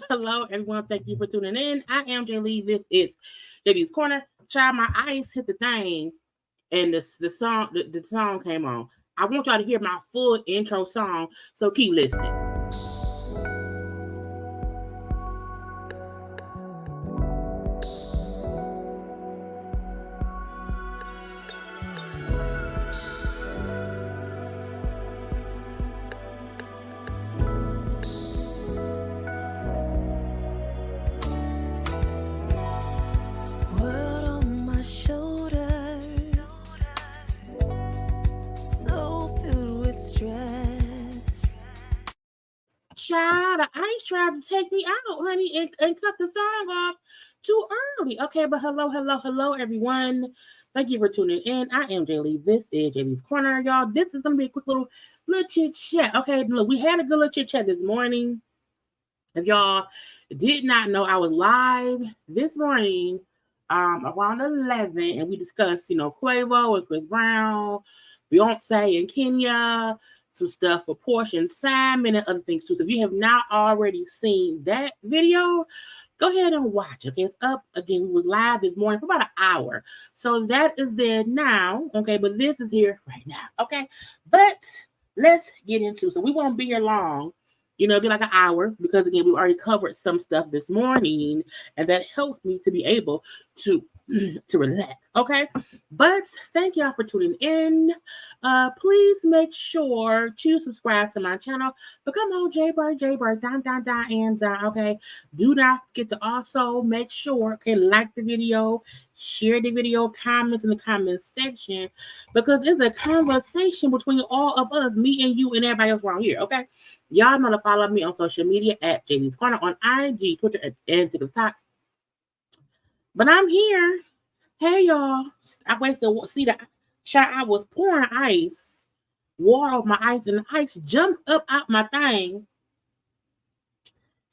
Hello, everyone. Thank you for tuning in. I am Jaylee. This is JayLeesCorner. Child, my ice hit the thing, and the song came on. I want y'all to hear my full intro song, so keep listening. Child, the ice tried to take me out, honey, and cut the song off too early. Okay, but hello, everyone. Thank you for tuning in. I am Jaylee. This is JayLeesCorner, y'all. This is gonna be a quick little chit chat. Okay, look, we had a good little chit chat this morning. If y'all did not know, I was live this morning around 11, and we discussed, Quavo and Chris Brown, Beyonce and Kenya, some stuff for Porsha and Simon, and other things too. So if you have not already seen that video, go ahead and watch it. Okay, it's up again. We was live this morning for about an hour. So that is there now. Okay, but this is here right now. Okay, but let's get into it. So we won't be here long. It'll be like an hour because, again, we already covered some stuff this morning, and that helps me to be able to relax, okay? But thank y'all for tuning in. Please make sure to subscribe to my channel. Become on JayBird, down, okay? Do not forget to also make sure, okay, like the video, share the video, comment in the comment section, because it's a conversation between all of us, me and you and everybody else around here, okay? Y'all know to follow me on social media at JayLeesCorner on IG, Twitter, and TikTok. But I'm here. Hey, y'all. I wasted, see the shot. I was pouring ice, water off my ice, and the ice jumped up out my thing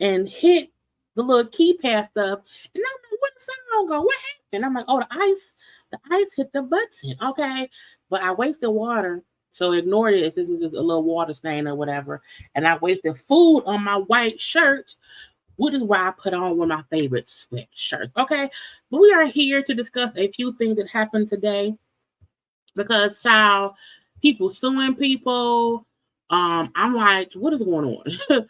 and hit the little keypad stuff. And I'm like, where'd the sound go? What happened? I'm like, oh, the ice hit the button. Okay. But I wasted water. So ignore this. This is just a little water stain or whatever. And I wasted food on my white shirt, which is why I put on one of my favorite sweatshirts. Okay. But we are here to discuss a few things that happened today. Because, child, people suing people. I'm like, what is going on?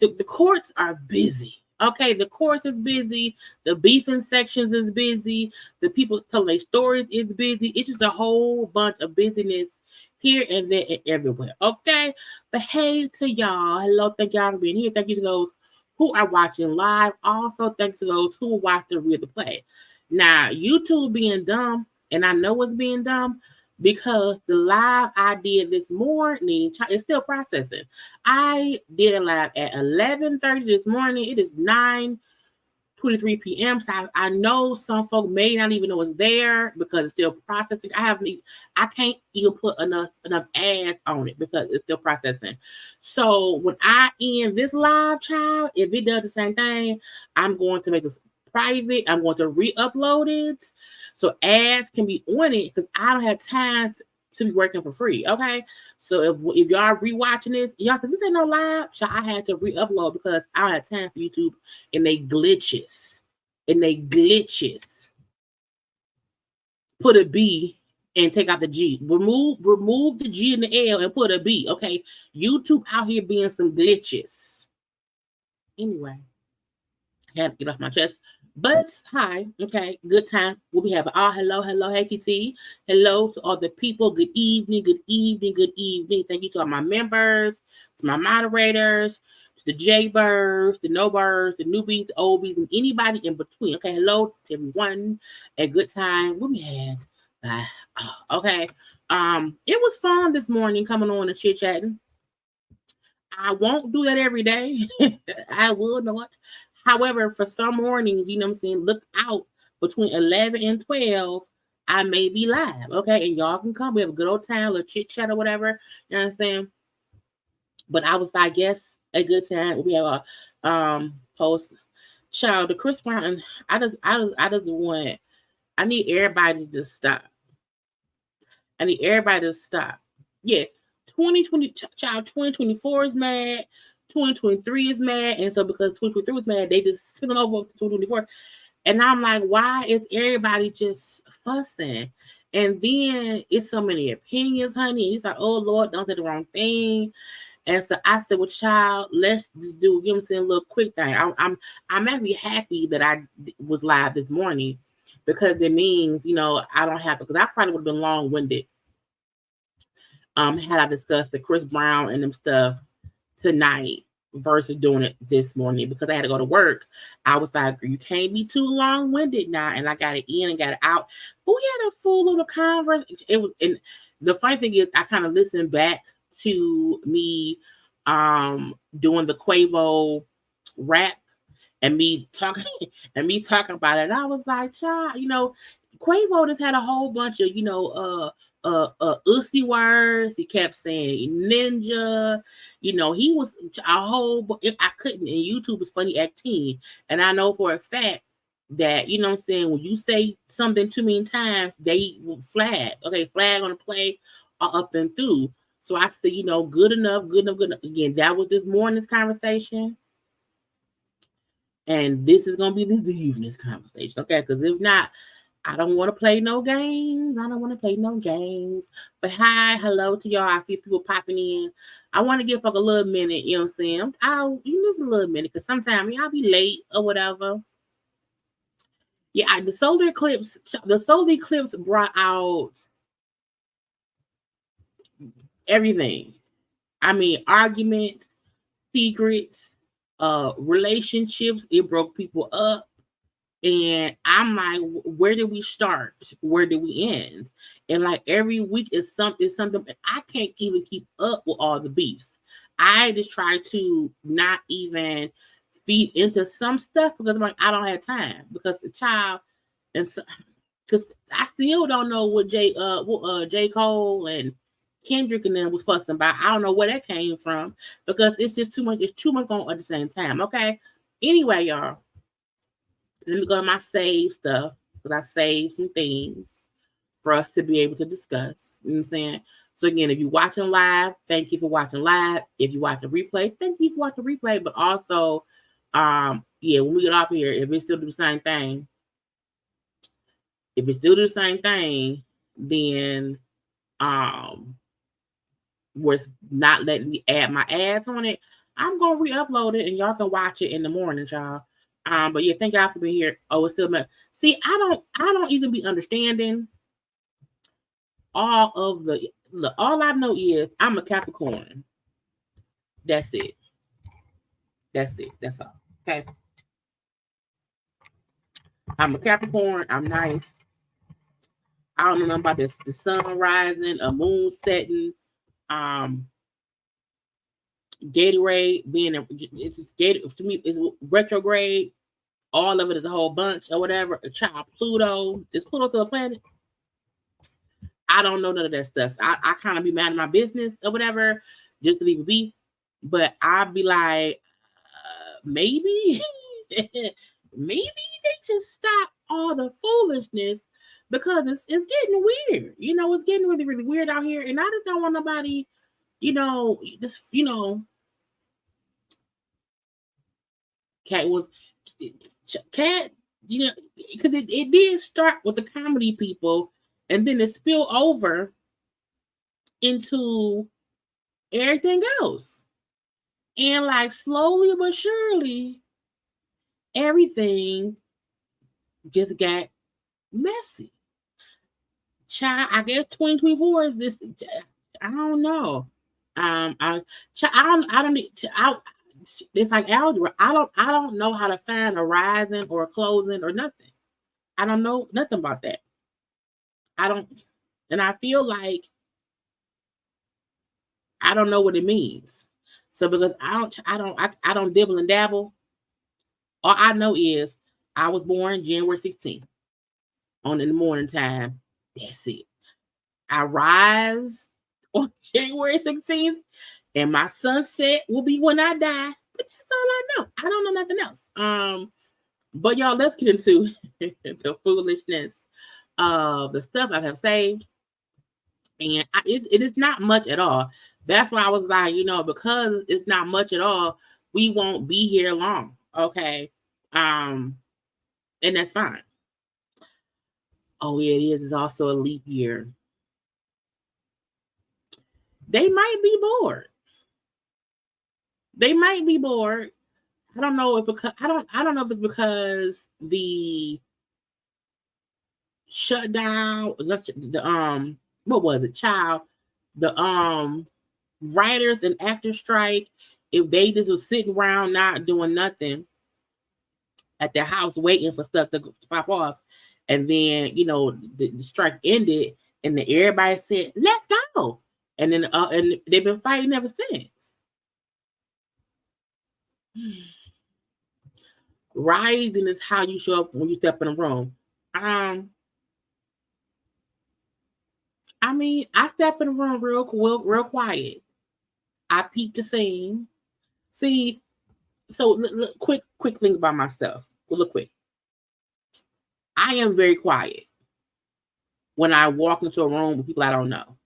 The courts are busy. Okay, the course is busy. The beefing sections is busy. The people telling their stories is busy. It's just a whole bunch of busyness here and there and everywhere. Okay, but hey to y'all. Hello, thank y'all for being here. Thank you to those who are watching live. Also, thanks to those who will watch the replay. Now, YouTube being dumb, and I know it's being dumb because the live I did this morning, it's still processing. I did a live at 11:30 this morning. It is 9:23 p.m. So I know some folk may not even know it's there because it's still processing. I can't even put enough ads on it because it's still processing. So when I end this live, child, if it does the same thing, I'm going to make this private. I'm going to re-upload it so ads can be on it because I don't have time to be working for free. Okay, so if y'all rewatching this, y'all think this ain't no live, so I had to re-upload because I don't have time for YouTube and they glitches. Put a B and take out the G. Remove the G and the L and put a B. Okay, YouTube out here being some glitches. Anyway, I had to get off my chest. But hi, okay, good time. We'll be having hello, hey TT. Hello to all the people. Good evening. Thank you to all my members, to my moderators, to the JayBirds, the no birds, the newbies, the oldies, and anybody in between. Okay, hello to everyone. A good time. We'll be had. Okay. It was fun this morning coming on and chit-chatting. I won't do that every day. I will not. However, for some mornings, you know what I'm saying, look out between 11 and 12, I may be live, okay? And y'all can come. We have a good old time, a little chit-chat or whatever, you know what I'm saying? But I guess, a good time. We have a post. Child, the Chris Brown, I need everybody to stop. Yeah, 2024 is mad. 2023 is mad, and so because 2023 was mad, they just spilling over to 2024. And I'm like, why is everybody just fussing? And then it's so many opinions, honey. It's like, oh Lord, don't say the wrong thing. And so I said, well, child, let's just do, you know what I'm saying, a little quick thing. I'm actually happy that I was live this morning because it means, you know, I don't have to, because I probably would have been long-winded had I discussed the Chris Brown and them stuff tonight versus doing it this morning because I had to go to work. I was like, you can't be too long-winded now, and I got it in and got it out. But we had a full little conversation. It was, and the funny thing is, I kind of listened back to me doing the Quavo rap and me talking about it. And I was like, child, you know, Quavo just had a whole bunch of, you know, ussy words. He kept saying ninja. You know, he was a whole. I couldn't. And YouTube was funny acting. And I know for a fact that, you know what I'm saying, when you say something too many times, they will flag. Okay, flag on the play or up and through. So I said, you know, good enough. Again, that was this morning's conversation. And this is going to be this evening's conversation. Okay, because if not, I don't want to play no games. But hi, hello to y'all. I see people popping in. I want to give folk a little minute, you know what I'm saying? You miss a little minute because sometimes I'll be late or whatever. Yeah, the solar eclipse brought out everything. I mean, arguments, secrets, relationships. It broke people up. And I'm like, where did we start? Where did we end? And like every week is something. I can't even keep up with all the beefs. I just try to not even feed into some stuff because I'm like, I don't have time because the child, and so because I still don't know what J. Cole and Kendrick and them was fussing about. I don't know where that came from because it's just too much. It's too much going on at the same time. Okay. Anyway, y'all. Let me go to my save stuff because I saved some things for us to be able to discuss. You know what I'm saying? So again, if you're watching live, thank you for watching live. If you watch the replay, thank you for watching the replay. But also, when we get off here, if it still do the same thing, then where it's not letting me add my ads on it, I'm gonna re-upload it and y'all can watch it in the morning, y'all. But yeah, thank y'all for being here. Oh, it's still see, I don't even be understanding all of all I know is I'm a Capricorn. That's it. That's it. That's all. Okay. I'm a Capricorn. I'm nice. I don't know nothing about this, the sun rising, a moon setting, Gatorade being it's Gator to me is retrograde. All of it is a whole bunch or whatever. A child Pluto. Is Pluto still a planet? I don't know none of that stuff. I kind of be mad at my business or whatever, just to leave it be. But I'd be like, maybe, maybe they should stop all the foolishness because it's getting weird. You know, it's getting really, really weird out here. And I just don't want nobody, Cat, because it did start with the comedy people and then it spilled over into everything else. And like slowly but surely, everything just got messy. Child, I guess 2024 is this. I don't know. It's like algebra. I don't know how to find a rising or a closing or nothing. I don't know nothing about that. And I feel like I don't know what it means. So because I don't dibble and dabble. All I know is I was born January 16th in the morning time. That's it. I rise on January 16th and my sunset will be when I die. But that's all I know. I don't know nothing else. But y'all, let's get into the foolishness of the stuff I have saved. And it is not much at all. That's why I was like, because it's not much at all, we won't be here long. Okay. And that's fine. Oh, yeah, it is. It's also a leap year. They might be bored. They might be bored. I don't know if I don't know if it's because the shutdown, what was it, child? The writers and actors strike. If they just was sitting around not doing nothing at their house waiting for stuff to pop off, and then the strike ended, and then everybody said, "Let's go," and then and they've been fighting ever since. Rising is how you show up when you step in a room. I mean, I step in the room real quiet. I peep the scene. See, so look, quick thing about myself. Look quick. I am very quiet when I walk into a room with people I don't know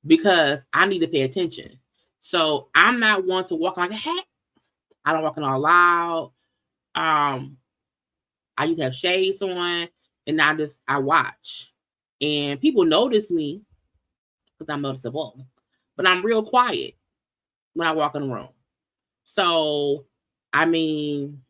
because I need to pay attention. So I'm not one to walk like a hat. I don't walk in all loud. I used to have shades on, and I watch. And people notice me because I'm noticeable. But I'm real quiet when I walk in the room. So, I mean,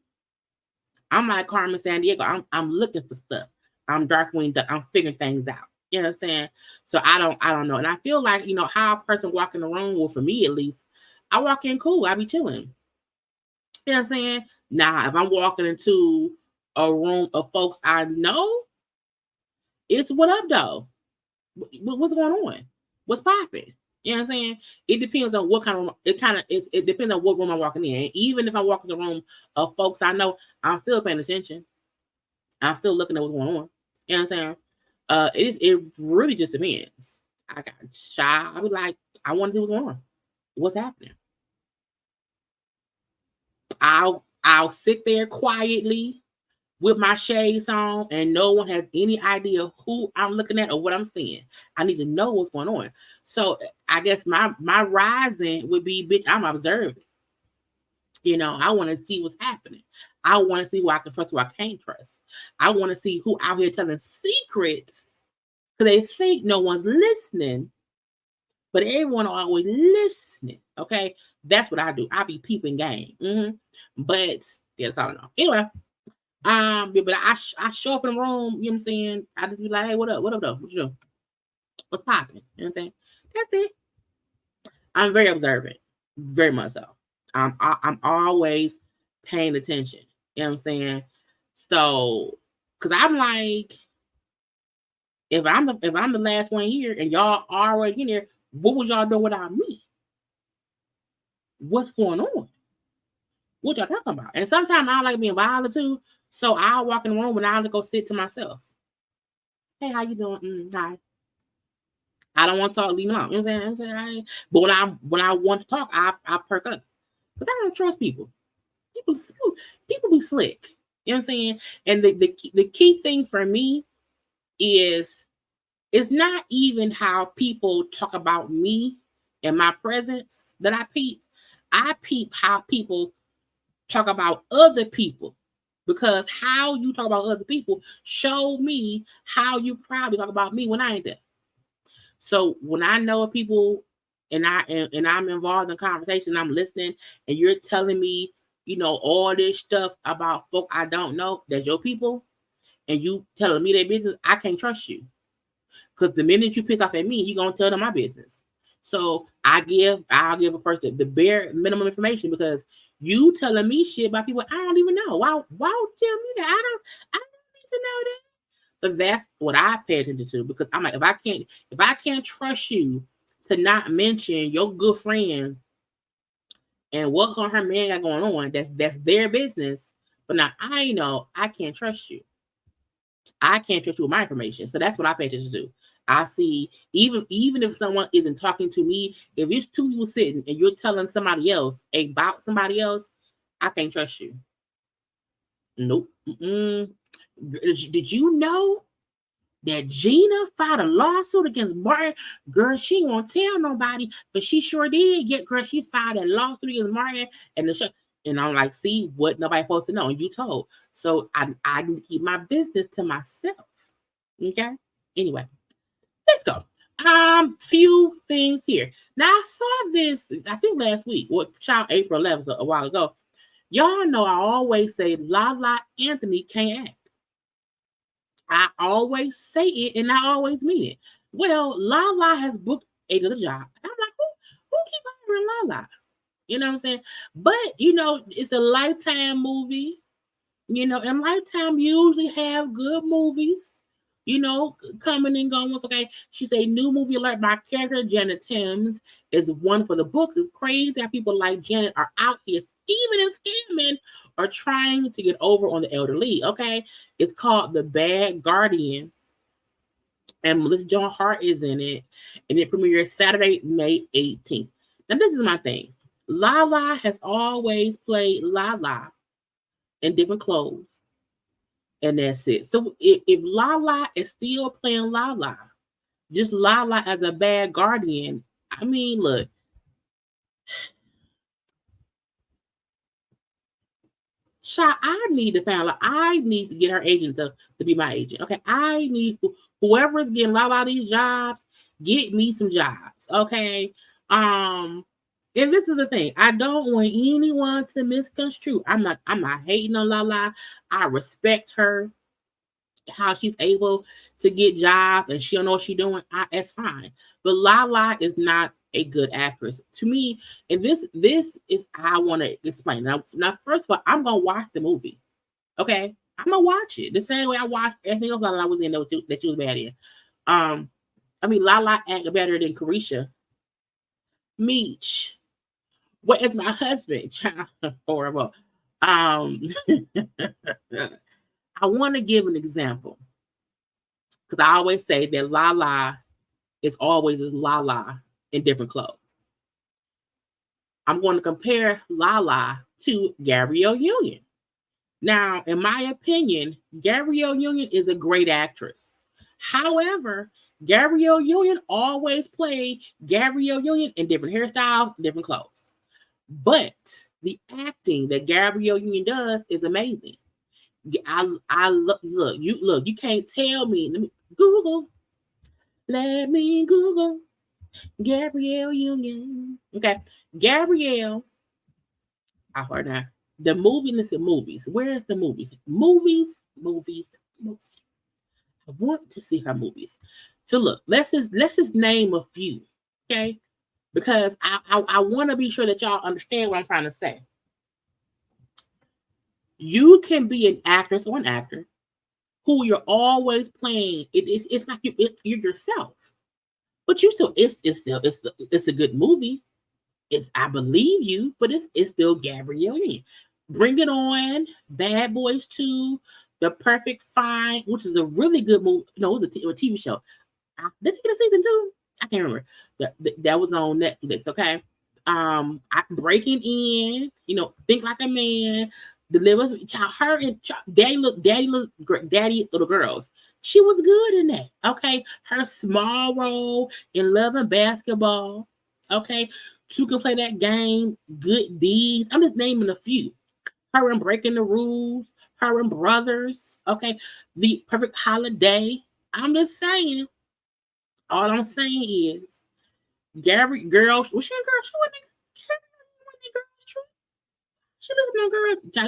I'm like Carmen Sandiego. I'm looking for stuff. I'm I'm figuring things out. You know what I'm saying? So I don't know. And I feel like, how a person walk in the room, well, for me at least, I walk in cool. I be chilling. You know what I'm saying? Now, if I'm walking into a room of folks I know, it's what up, though? What's going on? What's popping? You know what I'm saying? It depends on what kind of it depends on what room I'm walking in. And even if I walk in the room of folks I know, I'm still paying attention. I'm still looking at what's going on. You know what I'm saying? It really just depends. I got shy. I be like, I want to see what's going on. What's happening? I'll sit there quietly with my shades on, and no one has any idea who I'm looking at or what I'm seeing. I need to know what's going on. So I guess my rising would be, bitch, I'm observing. I want to see what's happening. I want to see who I can trust, who I can't trust. I want to see who out here telling secrets because they think no one's listening, but everyone always listening. Okay, that's what I do. I be peeping game. But Yeah, that's all I know. Anyway, but I show up in the room, you know what I'm saying? I just be like, hey, what up? What up though? What you doing? What's popping? You know what I'm saying? That's it. I'm very observant. Very much so. I'm always paying attention. You know what I'm saying? So, cause I'm like, if I'm the last one here and y'all already in here, what would y'all do without me? What's going on? What y'all talking about? And sometimes I like being violent too. So I'll walk in the room and I'll go sit to myself. Hey, how you doing? Hi. I don't want to talk, leave me alone. You know what I'm saying? But when I want to talk, I perk up. Because I don't trust people. People be slick. You know what I'm saying? And the key thing for me is it's not even how people talk about me and my presence that I peep. I peep how people talk about other people. Because how you talk about other people show me how you probably talk about me when I ain't there. So when I know people and I'm involved in conversation, I'm listening, and you're telling me, you know, all this stuff about folk I don't know, that's your people, and you telling me their business, I can't trust you. Because the minute you piss off at me, you're gonna tell them my business. So I'll give a person the bare minimum information, because you telling me shit about people I don't even know. Why tell me that? I don't need to know that. But that's what I pay attention to, because I'm like, if I can't trust you to not mention your good friend and what her man got going on, that's their business. But now I know I can't trust you. I can't trust you with my information. So that's what I pay attention to. I see, even if someone isn't talking to me, if it's two people sitting and you're telling somebody else about somebody else, I can't trust you. Nope. Did you know that Gina filed a lawsuit against Martin? Girl, she won't tell nobody, but she sure did. Girl, she filed a lawsuit against Martin and the show. And I'm like, see what nobody supposed to know, and you told. So I need to keep my business to myself. Okay. Anyway, let's go. Few things here. Now I saw this, I think last week, child April 11th, a while ago. Y'all know I always say Lala Anthony can't act. I always say it and I always mean it. Well, Lala has booked another job. I'm like, who keep hiring Lala? You know what I'm saying? But you know, it's a Lifetime movie. You know, and Lifetime usually have good movies, you know, coming and going. Okay, she's a new movie alert by character Janet Timms is one for the books. It's crazy how people like Janet are out here scheming and scamming or trying to get over on the elderly. Okay, it's called The Bad Guardian, and Melissa Joan Hart is in it, and it premieres Saturday, May 18th. Now, this is my thing. Lala has always played Lala in different clothes. And that's it. So if Lala is still playing Lala, just Lala as a bad guardian, I mean, look. Child, I need to find out. I need to get her agent to be my agent. Okay. I need whoever's getting Lala these jobs, get me some jobs. Okay. And this is the thing. I don't want anyone to misconstrue. I'm not hating on Lala. I respect her, how she's able to get jobs and she don't know what she's doing. That's fine. But Lala is not a good actress to me. And this is how I want to explain. Now, first of all, I'm gonna watch the movie. Okay, I'm gonna watch it the same way I watched everything else Lala was in that she was bad in. I mean, Lala act better than Carisha. Meech. What is my husband? Horrible. I want to give an example, because I always say that Lala is always as Lala in different clothes. I'm going to compare Lala to Gabrielle Union. Now, in my opinion, Gabrielle Union is a great actress. However, Gabrielle Union always played Gabrielle Union in different hairstyles, different clothes. But the acting that Gabrielle Union does is amazing. I look, you can't tell me. Let me Google Gabrielle Union. Okay, Gabrielle. I heard that. The movie, listen, movies. Where's the movies? Movies. I want to see her movies. So look, let's just name a few, okay? Because I want to be sure that y'all understand what I'm trying to say. You can be an actress or an actor who you're always playing. It's like you're yourself, but you still it's a good movie. I believe you, but it's still Gabrielle Union. Bring It On, Bad Boys 2, The Perfect Fine, which is a really good movie. No, it was a TV show. Did it get a season 2? I can't remember. That was on Netflix. Okay. Breaking In, Think Like a Man, Delivers. Her and Daddy Little Girls. She was good in that. Okay. Her small role in Love and Basketball. Okay. She can play that game. Good Deeds. I'm just naming a few. Her in Breaking the Rules. Her and Brothers. Okay. The Perfect Holiday. I'm just saying. All I'm saying is, Gary, girl, was she a girl? She wasn't a girl. She listened to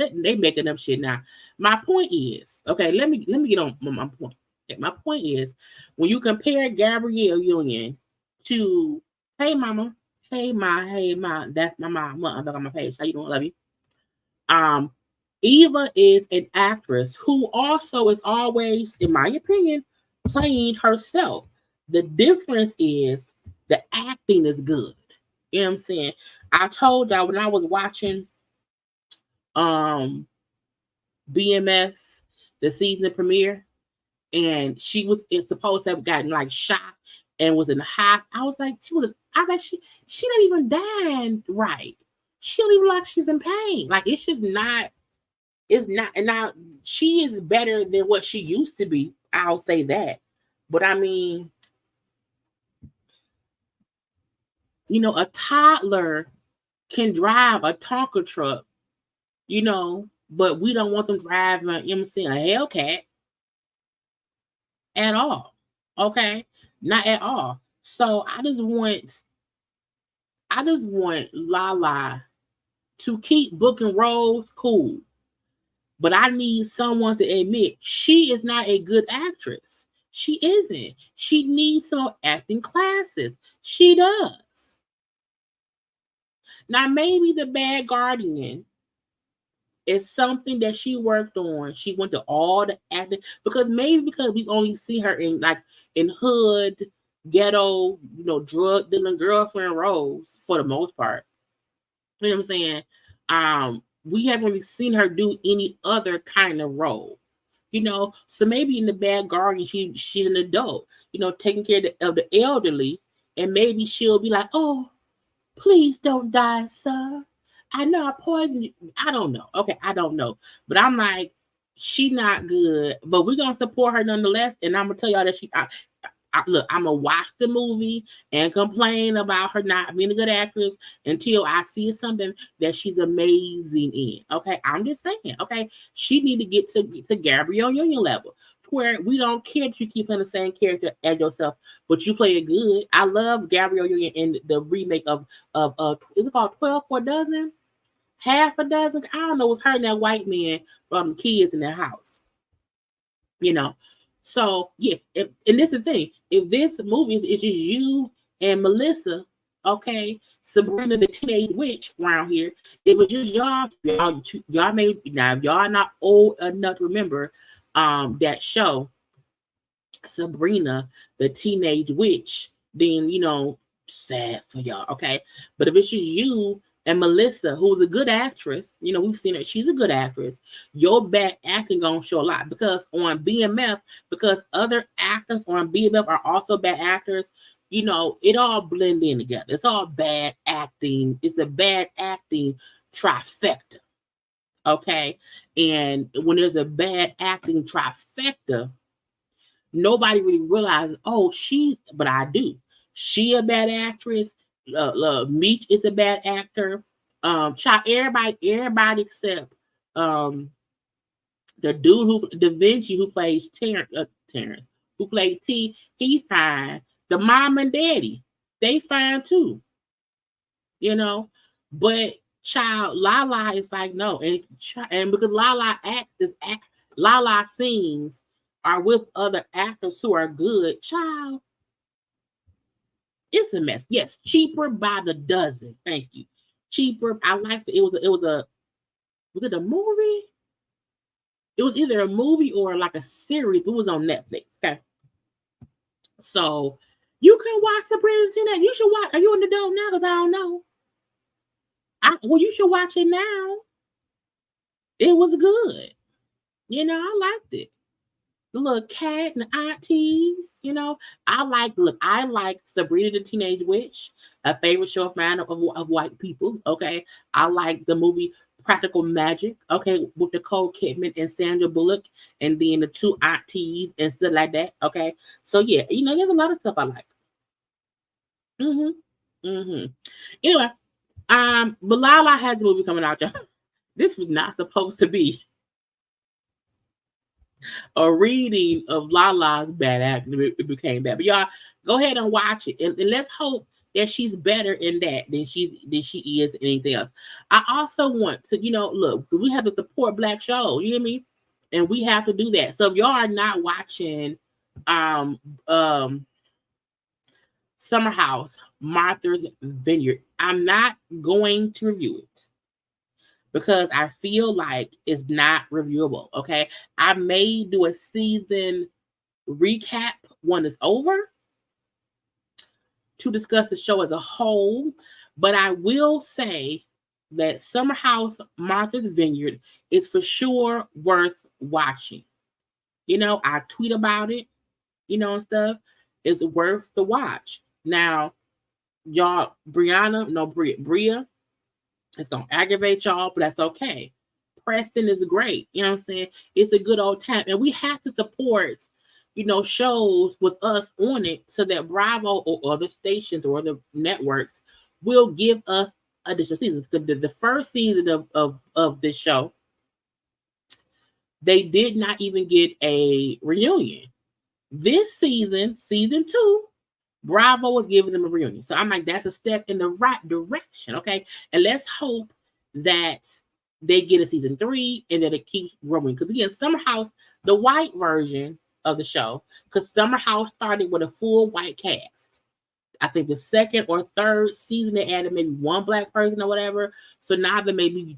girl. They making up shit now. My point is, okay, let me get on my point. My point is, when you compare Gabrielle Union to, hey mama, hey ma, that's my mom. I'm on my page. How you doing? Love you. Eva is an actress who also is always, in my opinion, playing herself. The difference is the acting is good. You know what I'm saying? I told y'all when I was watching BMF, the season premiere, and it's supposed to have gotten like shot and was in the hot. I was like, she didn't even die right. She don't even look like she's in pain. Like it's just not. It's not, and now she is better than what she used to be. I'll say that. But I mean, a toddler can drive a Tonka truck, but we don't want them driving, a Hellcat at all. Okay? Not at all. So I just want Lala to keep booking roles, cool. But I need someone to admit she is not a good actress. She isn't. She needs some acting classes. She does. Now, maybe The Bad Guardian is something that she worked on. She went to all the acting because we only see her in hood, ghetto, drug dealing girlfriend roles for the most part. You know what I'm saying? We haven't really seen her do any other kind of role, So maybe in The Bad Guardian, she's an adult, taking care of the elderly, and maybe she'll be like, "Oh, please don't die, sir. I know I poisoned you." I don't know. Okay, I don't know, but I'm like, she not good, but we're gonna support her nonetheless. And I'm gonna tell y'all that look, I'm gonna watch the movie and complain about her not being a good actress until I see something that she's amazing in. Okay, I'm just saying. Okay, she need to get to Gabrielle Union level, where we don't care if you keep playing the same character as yourself, but you play it good. I love Gabrielle Union in the remake of is it called 12 for a Dozen? Half a dozen? I don't know. It's her and that white man from the kids in their house. So yeah, and this is the thing. If this movie is just you and Melissa, okay, Sabrina the Teenage Witch around here, it was just y'all may now if y'all not old enough to remember that show, Sabrina the Teenage Witch, then sad for y'all, okay? But if it's just you and Melissa, who's a good actress, we've seen her, she's a good actress, your bad acting gonna show a lot because on BMF, because other actors on BMF are also bad actors, it all blend in together. It's all bad acting. It's a bad acting trifecta, okay? And when there's a bad acting trifecta, nobody really realizes, but I do. She a bad actress. Meech is a bad actor. Everybody except the dude Da Vinci who plays Terrence, who played T, he's fine. The mom and daddy, they fine too. But Child, Lala is like, no. And because Lala scenes are with other actors who are good, child, it's a mess. Yes, cheaper by the dozen. Thank you. Cheaper. I liked it. Was it a movie? It was either a movie or like a series. It was on Netflix. Okay. So you can watch Sabrina Teenage. You should watch. Are you an adult now? Because I don't know. Well, you should watch it now. It was good. You know, I liked it. The little cat and the aunties, you know. I like Sabrina the Teenage Witch, a favorite show of mine of white people. Okay. I like the movie Practical Magic, okay, with Nicole Kidman and Sandra Bullock, and then the two aunties and stuff like that. Okay. So yeah, you know, there's a lot of stuff I like. Anyway, but Lala has the movie coming out, y'all. This was not supposed to be a reading of Lala's bad acting. It became bad. But y'all, go ahead and watch it. And let's hope that she's better in that than she is in anything else. I also want to, you know, look, we have to support Black shows, you hear me? And we have to do that. So if y'all are not watching Summer House, Martha's Vineyard, I'm not going to review it because I feel like it's not reviewable. Okay. I may do a season recap when it's over to discuss the show as a whole, but I will say that Summer House, Martha's Vineyard is for sure worth watching. You know, I tweet about it, you know, and stuff. It's worth the watch. Now, y'all, Bria, it's gonna aggravate y'all, but that's okay. Preston is great. You know what I'm saying? It's a good old time. And we have to support, you know, shows with us on it so that Bravo or other stations or other networks will give us additional seasons. Because the first season of this show, they did not even get a reunion. This season 2, Bravo was giving them a reunion. So I'm like, that's a step in the right direction. Okay. And let's hope that they get a season 3 and that it keeps growing. Because again, Summer House, the white version of the show, because Summer House started with a full white cast. I think the second or third season they added maybe one Black person or whatever. So now there may be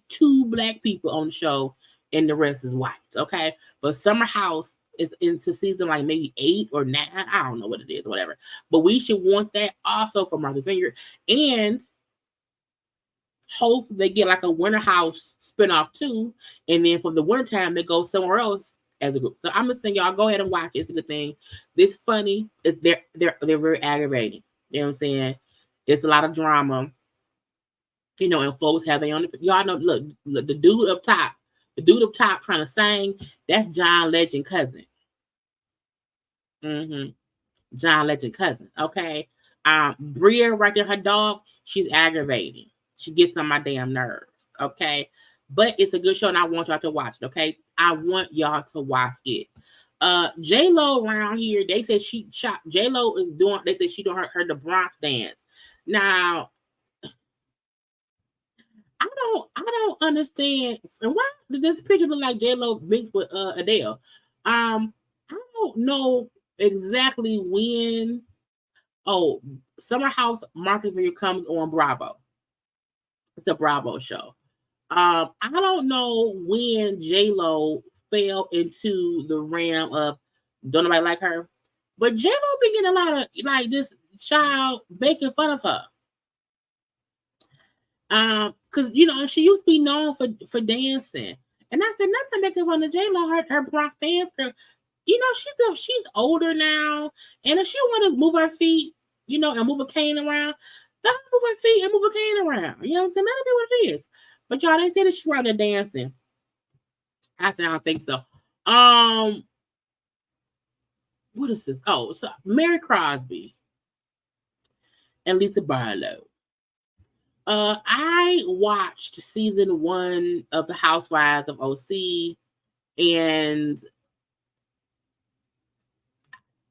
2 Black people on the show and the rest is white. Okay. But Summer House is into season like maybe 8 or 9. I don't know what it is, whatever. But we should want that also for Martha's Vineyard. And hope they get like a Winter House spinoff too. And then for the wintertime, they go somewhere else as a group. So I'm just saying, y'all go ahead and watch it. It's a good thing. This funny. They're very aggravating. You know what I'm saying? It's a lot of drama. You know, and folks have their own. Y'all know, look, the dude up top trying to sing, that's John Legend cousin. John Legend cousin. Okay. Bria right there, her dog, she's aggravating. She gets on my damn nerves. Okay. But it's a good show and I want y'all to watch it. Okay. I want y'all to watch it. J-Lo around here, they said she shot. J-Lo is doing, they said she doing her the Bronx dance. Now, I don't understand. And why did this picture look like J-Lo mixed with Adele? I don't know exactly when. Oh, Summer House Martha's Vineyard comes on Bravo. It's a Bravo show. I don't know when J-Lo fell into the realm of don't nobody like her, but J-Lo been getting a lot of like this child making fun of her. Because you know she used to be known for dancing, and I said nothing making fun of J-Lo, her Bronx dance girl. You know she's older now, and if she want to move her feet, you know, and move a cane around, let her move her feet and move a cane around. You know what I'm saying? That'll be what it is. But y'all, they said that she right there dancing. I said I don't think so. What is this? Oh, so Mary Crosby and Lisa Barlow. I watched season 1 of the Housewives of OC, and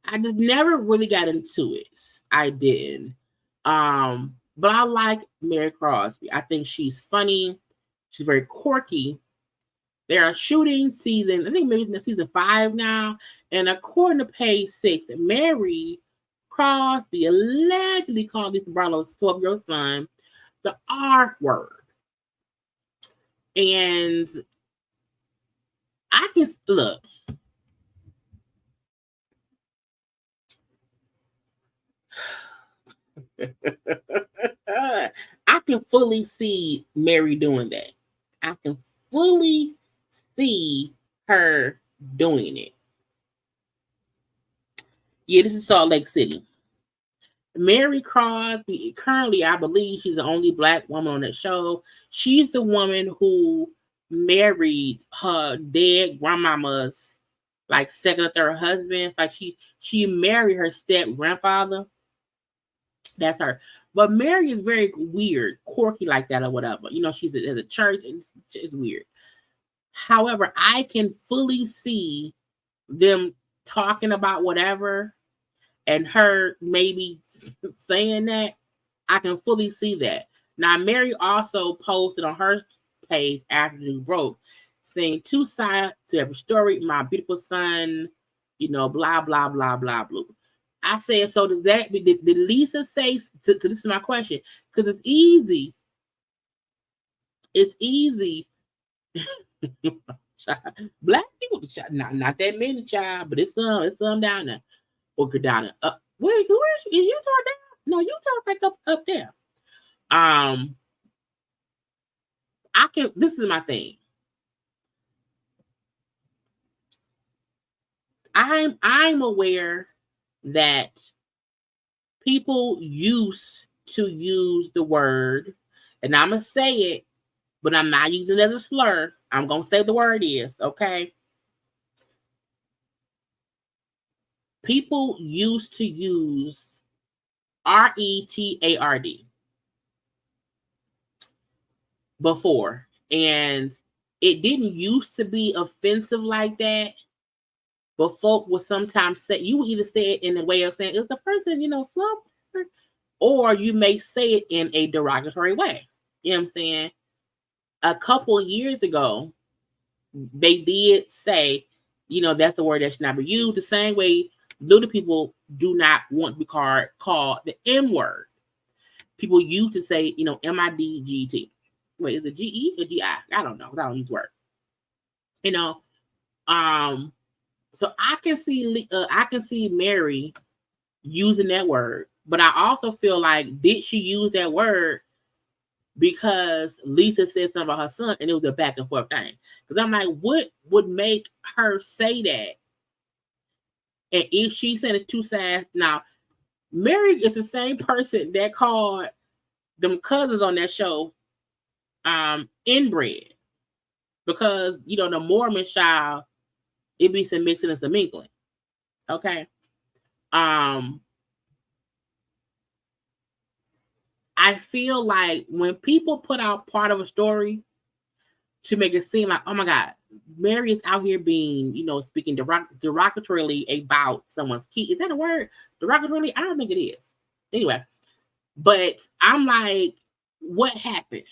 I just never really got into it. I didn't. But I like Mary Crosby. I think she's funny. She's very quirky. They are shooting season, I think maybe it's season 5 now. And according to page 6, Mary Crosby allegedly called Lisa Barlow's 12-year-old son the R word. And I can look. I can fully see Mary doing that. I can fully see her doing it. Yeah, this is Salt Lake City. Mary Crosby, currently, I believe she's the only Black woman on that show. She's the woman who married her dead grandmama's like second or third husband. Like she married her step grandfather. That's her. But Mary is very weird, quirky like that or whatever. You know, she's at a church and it's weird. However, I can fully see them talking about whatever and her maybe saying that. I can fully see that. Now, Mary also posted on her page after the news broke, saying 2 sides to every story. My beautiful son, you know, blah, blah, blah, blah, blah. I said, so does that, did Lisa say, this is my question, because it's easy. It's easy. Black people, not that many, child, but it's some down there. Or go down there. Where is Utah down? No, Utah back up there. This is my thing. I'm aware that people used to use the word, and I'm gonna say it, but I'm not using it as a slur. I'm gonna say the word is, okay? People used to use RETARD before, and it didn't used to be offensive like that. But folk would sometimes say, you would either say it in a way of saying, is the person, you know, slow? Or you may say it in a derogatory way. You know what I'm saying? A couple of years ago, they did say, you know, that's the word that should not be used. The same way little people do not want to be called the M word. People used to say, you know, MIDGT. Wait, is it GE or GI? I don't know. I don't use word. You know, so I can see Mary using that word, but I also feel like, did she use that word because Lisa said something about her son and it was a back and forth thing? Because I'm like, what would make her say that? And if she said it's 2 sides, now Mary is the same person that called them cousins on that show inbred, because you know the Mormon child, it be some mixing and some mingling. Okay. I feel like when people put out part of a story to make it seem like, oh my God, Mary is out here being, you know, speaking derogatorily about someone's kid. Is that a word? Derogatorily? I don't think it is. Anyway, but I'm like, what happened?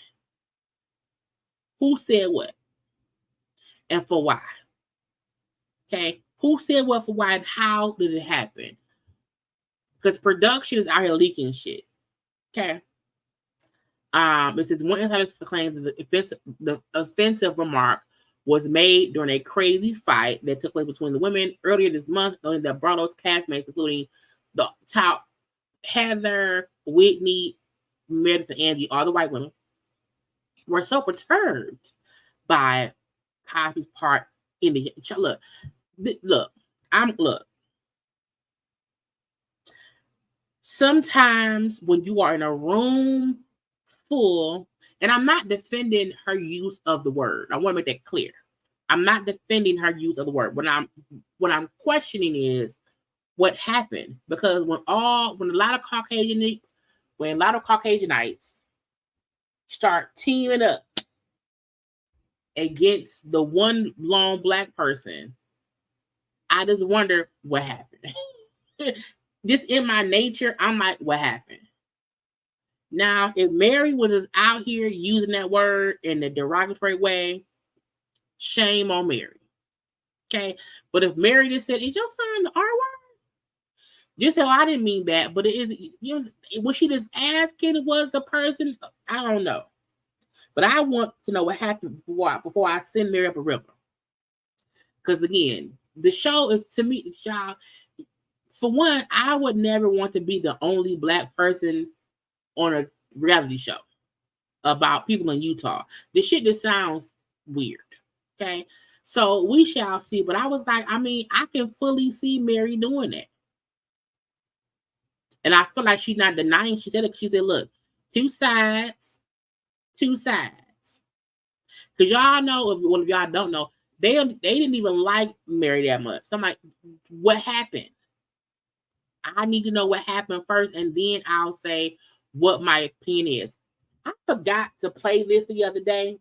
Who said what? And for why? Okay. Who said what for why and how did it happen? Because production is out here leaking shit. Okay. It says one insider claims that the offensive remark was made during a crazy fight that took place between the women earlier this month, noting that Barlow's castmates, including the top Heather, Whitney, Meredith, and Angie, all the white women, were so perturbed by Cosby's part in the look. Sometimes when you are in a room full, and I'm not defending her use of the word. I want to make that clear. I'm not defending her use of the word. What I'm questioning is what happened, because when a lot of Caucasianites start teaming up against the one lone black person, I just wonder what happened. Just in my nature, I'm like, what happened? Now, if Mary was out here using that word in a derogatory way, shame on Mary. Okay? But if Mary just said, is your son the R word? Just so I didn't mean that, but it is, you know, was she just asking was the person? I don't know. But I want to know what happened before I send Mary up a river. Because again, the show is, to me, y'all, for one, I would never want to be the only Black person on a reality show about people in Utah. This shit just sounds weird. Okay. So we shall see. But I was like, I mean, I can fully see Mary doing that. And I feel like she's not denying. She said, look, two sides. Because y'all know, if y'all don't know, they didn't even like Mary that much. So I'm like, what happened? I need to know what happened first, and then I'll say what my opinion is. I forgot to play this the other day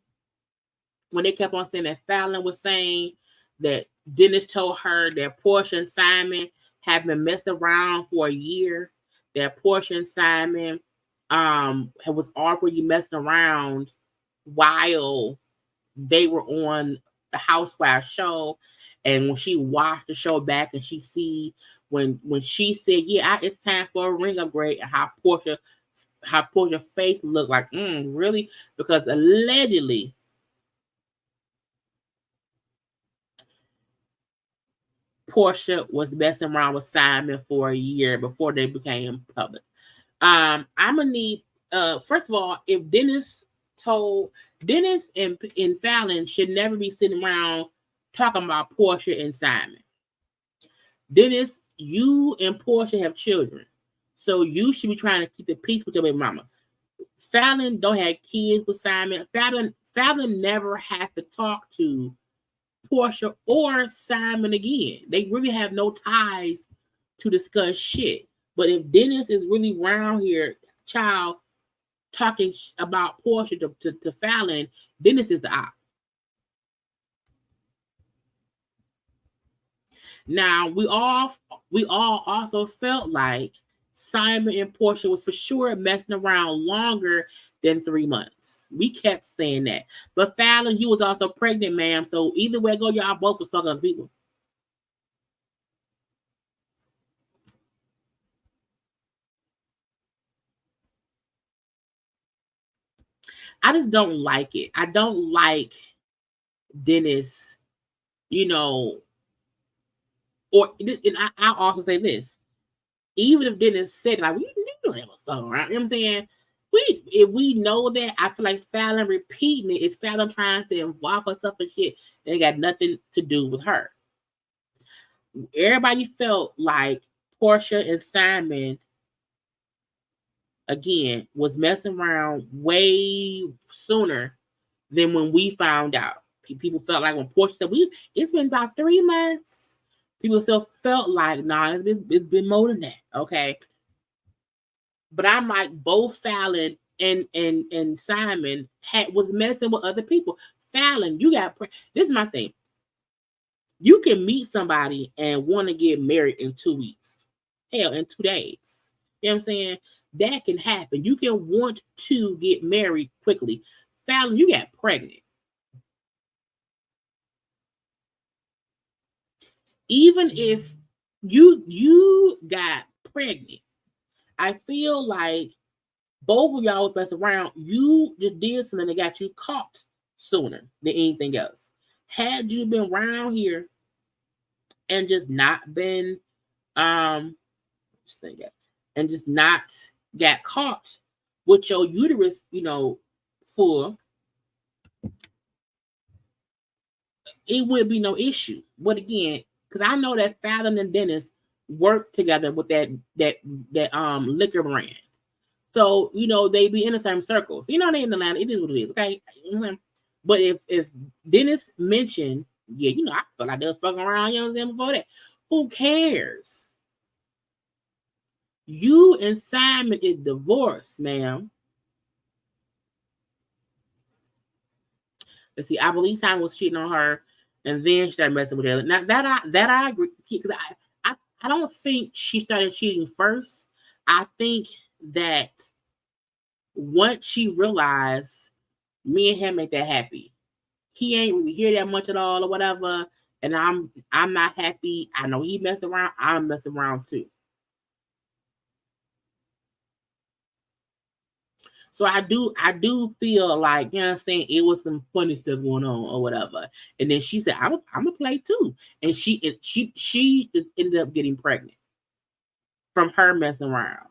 when they kept on saying that Fallon was saying that Dennis told her that Porsha and Simon have been messing around for a year. That Porsha and Simon was awkwardly messing around while they were on the Housewives show. And when she watched the show back and she see when she said, yeah, it's time for a ring upgrade, and how Portia's face looked like, really? Because allegedly Porsha was messing around with Simon for a year before they became public. I'm gonna need first of all, if Dennis and Fallon should never be sitting around talking about Porsha and Simon. Dennis, you and Porsha have children, so you should be trying to keep the peace with your baby mama. Fallon don't have kids with Simon. Fallon never has to talk to Porsha or Simon again. They really have no ties to discuss shit. But if Dennis is really around here, child, talking about Porsha to Fallon, Dennis is the op. Now, we all also felt like Simon and Porsha was for sure messing around longer than 3 months. We kept saying that. But Fallon, you was also pregnant, ma'am. So either way go, y'all both was fucking other people. I just don't like it. I don't like Dennis, you know, and I'll also say this. Even if Dennis said, like, we knew it was something, right? You know what I'm saying? If we know that, I feel like Fallon repeating it is Fallon trying to involve herself in shit that ain't got nothing to do with her. Everybody felt like Porsha and Simon, again, was messing around way sooner than when we found out. People felt like when Porsha said, it's been about 3 months. People still felt like, nah, it's been more than that. Okay. But I'm like, both Fallon and Simon was messing with other people. Fallon, this is my thing. You can meet somebody and want to get married in 2 weeks. Hell, in 2 days. You know what I'm saying? That can happen. You can want to get married quickly. Fallon, you got pregnant. Even if you got pregnant, I feel like both of y'all was messing around. You just did something that got you caught sooner than anything else. Had you been around here and just not been and just not got caught with your uterus, full, it would be no issue. But again, because I know that Fallon and Dennis worked together with that liquor brand. So, they be in the same circles. They in Atlanta. It is what it is, okay? But if Dennis mentioned, I feel like they was fucking around, before that. Who cares? You and Simon is divorced, ma'am. Let's see. I believe Simon was cheating on her, and then she started messing with her. Now that I agree, because I don't think she started cheating first. I think that once she realized me and him ain't that happy. He ain't really here that much at all or whatever. And I'm not happy. I know he messed around. I'm messing around too. So I do feel like, you know what I'm saying, it was some funny stuff going on or whatever. And then she said, I'm a play too. And she ended up getting pregnant from her messing around.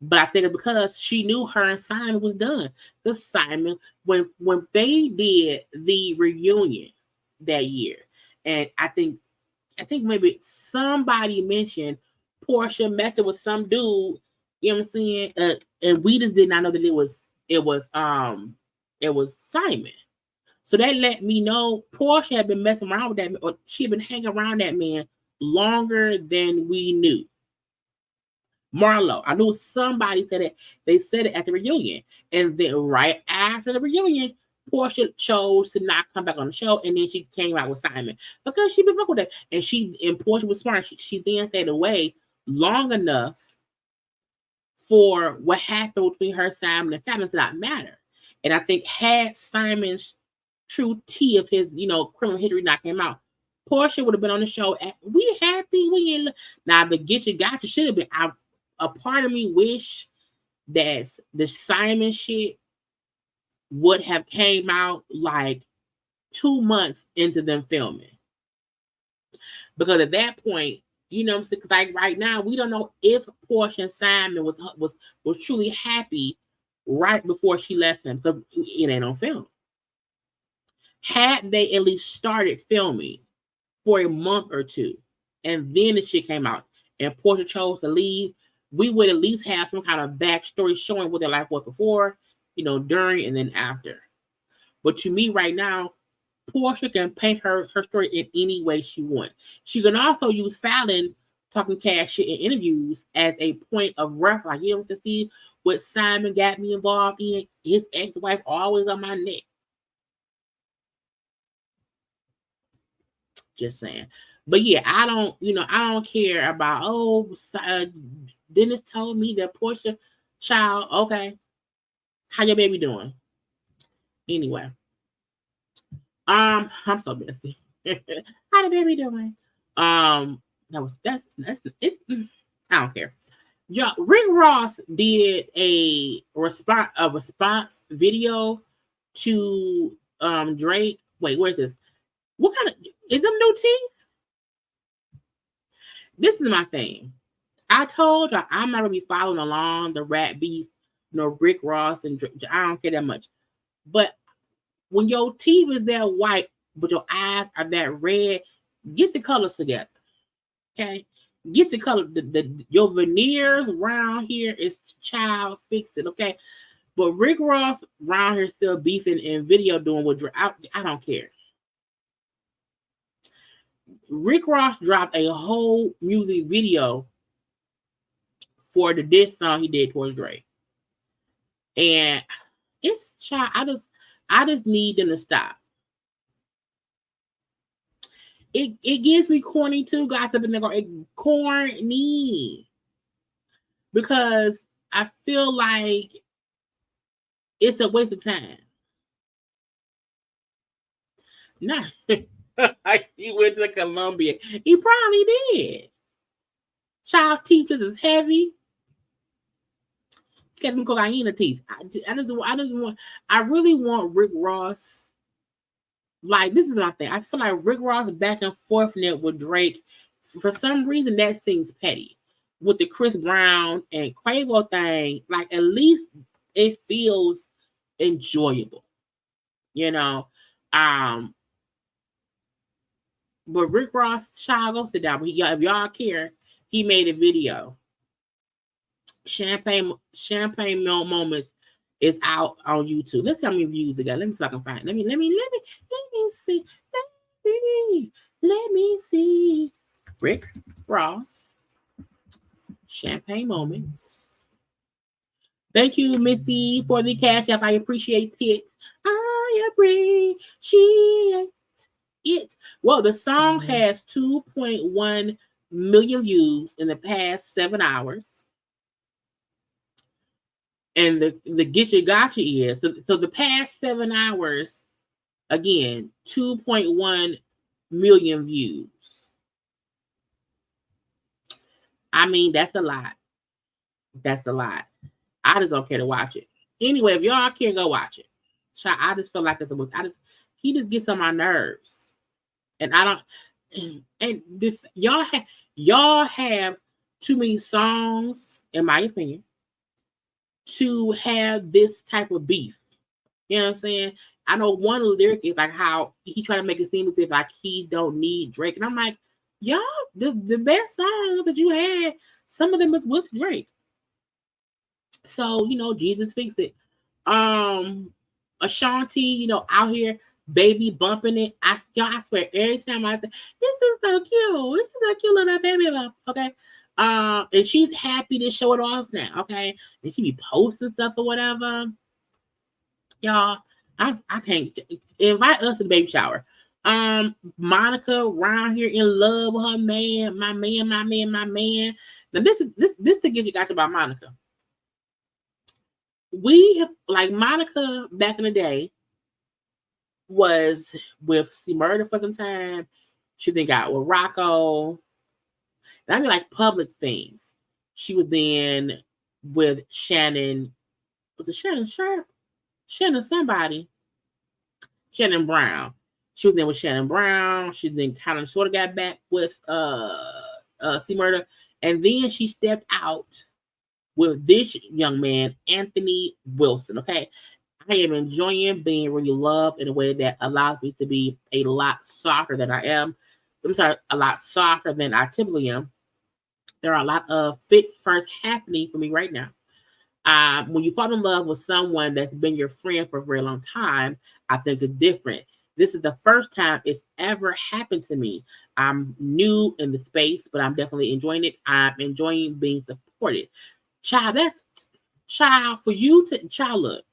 But I think it's because she knew her and Simon was done. Because Simon, when they did the reunion that year, and I think maybe somebody mentioned Porsha messing with some dude, you know what I'm saying? And we just did not know that it was Simon. So that let me know Porsha had been messing around with that man, or she had been hanging around that man longer than we knew. Marlo, I knew somebody said it. They said it at the reunion, and then right after the reunion, Porsha chose to not come back on the show, and then she came out with Simon because she been fucking with that, and Porsha was smart. She then stayed away long enough for what happened between her, Simon, and Fallon to not matter. And I think had Simon's true tea of his, criminal history not came out, Porsha would have been on the show. We happy we in now the get you got you should have been. A part of me wish that the Simon shit would have came out like 2 months into them filming. Because at that point, you know what I'm saying? Because like right now, we don't know if Porsha and Simon was truly happy right before she left him, because it ain't on film. Had they at least started filming for a month or two, and then the shit came out, and Porsha chose to leave, we would at least have some kind of backstory showing what their life was before, during and then after. But to me right now, Porsha can paint her story in any way she wants. She can also use Fallon talking cash shit in interviews as a point of reference. Like, you know, to see what Simon got me involved in. His ex-wife always on my neck. Just saying. But yeah, I don't care about, Dennis told me that Porsha child, okay. How your baby doing? Anyway. I'm so messy. How the baby doing? That's it. I don't care. Yeah, Rick Ross did a response video to Drake. Wait, where's this? What kind of is them new teeth? This is my thing. I told you I'm not gonna be following along the rat beef, Rick Ross and Drake. I don't care that much. But when your teeth is that white, but your eyes are that red, get the colors together. Okay? Get the color. Your veneers around here is child, fix it, okay? But Rick Ross around here still beefing and video doing what I don't care. Rick Ross dropped a whole music video for the diss song he did towards Drake. And it's child, I just need them to stop. It gives me corny too, gossip, and corny. Because I feel like it's a waste of time. Nah, he went to Colombia. He probably did. Child teachers is heavy. Get them cocaine teeth. I really want Rick Ross. Like, this is my thing. I feel like Rick Ross back and forth with Drake. For some reason, that seems petty. With the Chris Brown and Quavo thing, like, at least it feels enjoyable. But Rick Ross, child, go sit down. But if y'all care, he made a video. Champagne Moments is out on YouTube. Let's see how many views it got. Let me see if I can find it. Let me see. Let me see. Rick Ross. Champagne Moments. Thank you, Missy, for the cash app. I appreciate it. I appreciate it. Well, the song has 2.1 million views in the past 7 hours. And the get you gotcha is so the past 7 hours, again, 2.1 million views. I mean, that's a lot. That's a lot. I just don't care to watch it. Anyway, if y'all can't go watch it, I just feel like he just gets on my nerves. And I don't, and this, y'all have too many songs, in my opinion, to have this type of beef. You know what I'm saying? I know one lyric is like how he tried to make it seem as if like he don't need Drake. And I'm like, y'all, the best songs that you had, some of them is with Drake. So, Jesus fixed it. Ashanti, out here baby bumping it. I swear every time I say, this is so cute. This is a cute little baby bump. Okay. And she's happy to show it off now. Okay. And she be posting stuff or whatever. Y'all, I can't invite us to the baby shower. Monica around here in love with her man, my man. Now this to get you got about Monica. We have, like, Monica back in the day was with C Murder for some time. She then got with Rocco. And I mean, like, public things. She was then with Shannon. Was it Shannon Sharp? Shannon somebody. Shannon Brown. She was then with Shannon Brown. She then kind of sort of got back with C Murder. And then she stepped out with this young man, Anthony Wilson. Okay. I am enjoying being really loved in a way that allows me to be a lot softer than I am. I'm sorry, a lot softer than I typically am. There are a lot of fits first happening for me right now. When you fall in love with someone that's been your friend for a very long time, I think it's different. This is the first time it's ever happened to me. I'm new in the space, but I'm definitely enjoying it. I'm enjoying being supported. Child, for you to look.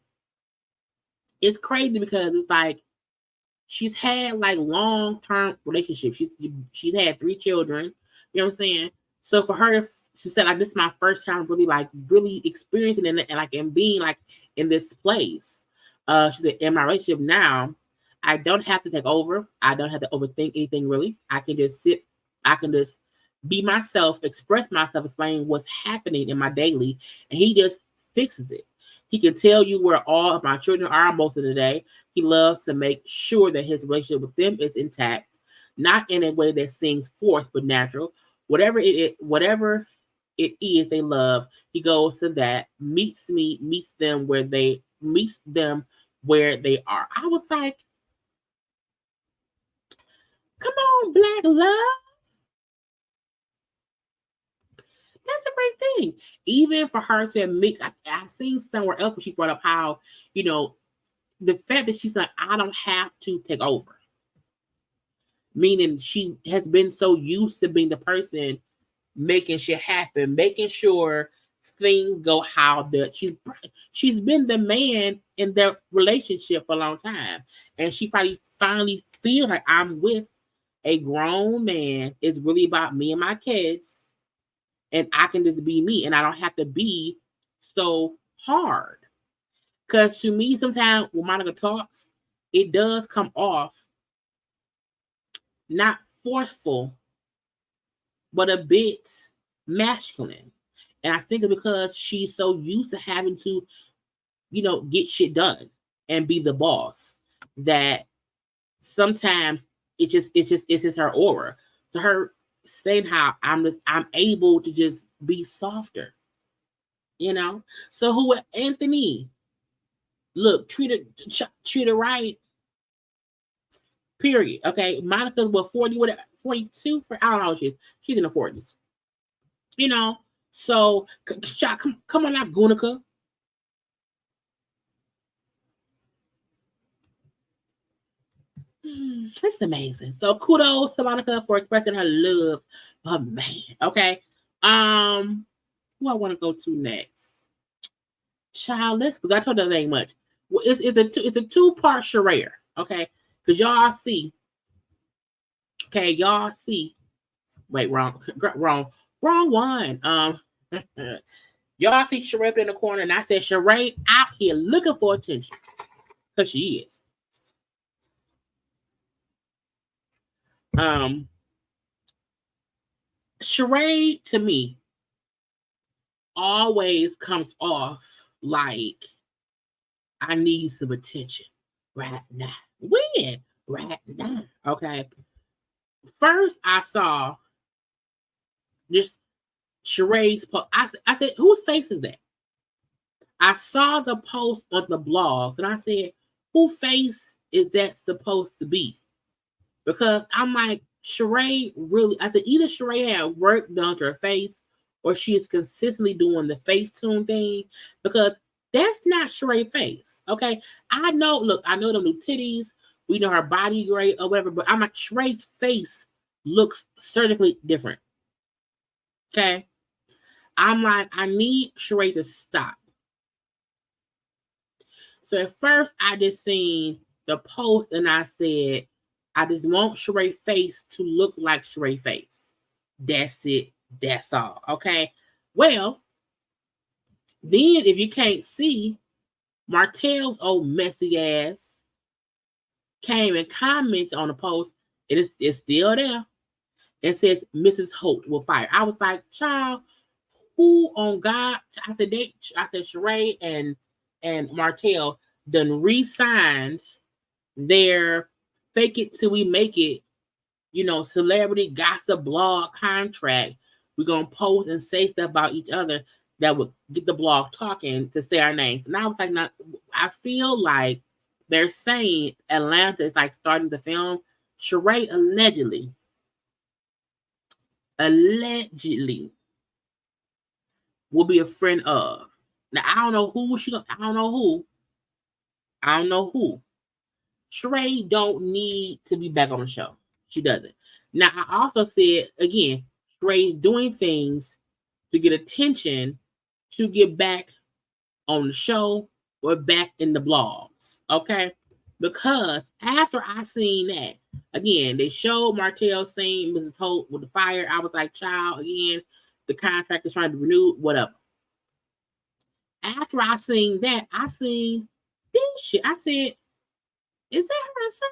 It's crazy because it's like she's had like long-term relationships. She's had 3 children. You know what I'm saying? So for her, she said, like, this is my first time really experiencing it and being like in this place. She said, in my relationship now, I don't have to take over. I don't have to overthink anything really. I can just sit. I can just be myself, express myself, explain what's happening in my daily, and he just fixes it. He can tell you where all of my children are most of the day. He loves to make sure that his relationship with them is intact, not in a way that seems forced but natural. Whatever it is they love, he goes to that, meets them where they are. I was like, come on, Black love. That's a great thing. Even for her to admit, I've seen somewhere else where she brought up how, the fact that she's like, I don't have to take over. Meaning she has been so used to being the person making shit happen, making sure things go how she's been the man in their relationship for a long time. And she probably finally feels like I'm with a grown man. It's really about me and my kids. And I can just be me. And I don't have to be so hard. Because to me, sometimes when Monica talks, it does come off not forceful, but a bit masculine. And I think it's because she's so used to having to, get shit done and be the boss that sometimes it's just her aura. To her saying how I'm able to just be softer. So who Anthony? Look, treat her right. Period. Okay, Monica's 40, whatever, 42 for I don't know how she is. She's in the 40s. So come on out, Gunica. It's amazing. So kudos to Monica for expressing her love for her man. Okay. Who I want to go to next? Childless, because I told her that ain't much. Well, it's a 2-part charade. Okay, because y'all see. Okay, y'all see. Wait, wrong one. Y'all see Sheree in the corner, and I said, Sheree out here looking for attention. Because she is. Sheree, to me, always comes off like, I need some attention right now. When? Right now. Okay. First, I saw just Sheree's post. I said, whose face is that? I saw the post on the blog, and I said, whose face is that supposed to be? Because I'm like, Sheree really, I said, either Sheree had work done to her face, or she is consistently doing the Facetune thing, because that's not Sheree's face. Okay. I know them new titties. We know her body great or whatever, but I'm like, Sheree's face looks surgically different. Okay. I'm like, I need Sheree to stop. So at first, I just seen the post and I said, I just want Sheree's face to look like Sheree's face. That's it. That's all. Okay. Well, then if you can't see, Martell's old messy ass came and commented on the post. It's still there. It says Mrs. Holt will fire. I was like, child, who on God? I said Sheree and Martell done re-signed their fake it till we make it, celebrity gossip blog contract. We're going to post and say stuff about each other that would get the blog talking to say our names. And I was like, I feel like they're saying Atlanta is like starting to film. Sheree allegedly will be a friend of. Now, I don't know who. Sheree don't need to be back on the show. She doesn't. Now, I also said, again, Sheree's doing things to get attention to get back on the show or back in the blogs. Okay? Because after I seen that, again, they showed Martell saying Mrs. Holt with the fire. I was like, child, again, the contract is trying to renew, whatever. After I seen that, I seen this shit. I said, is that her son?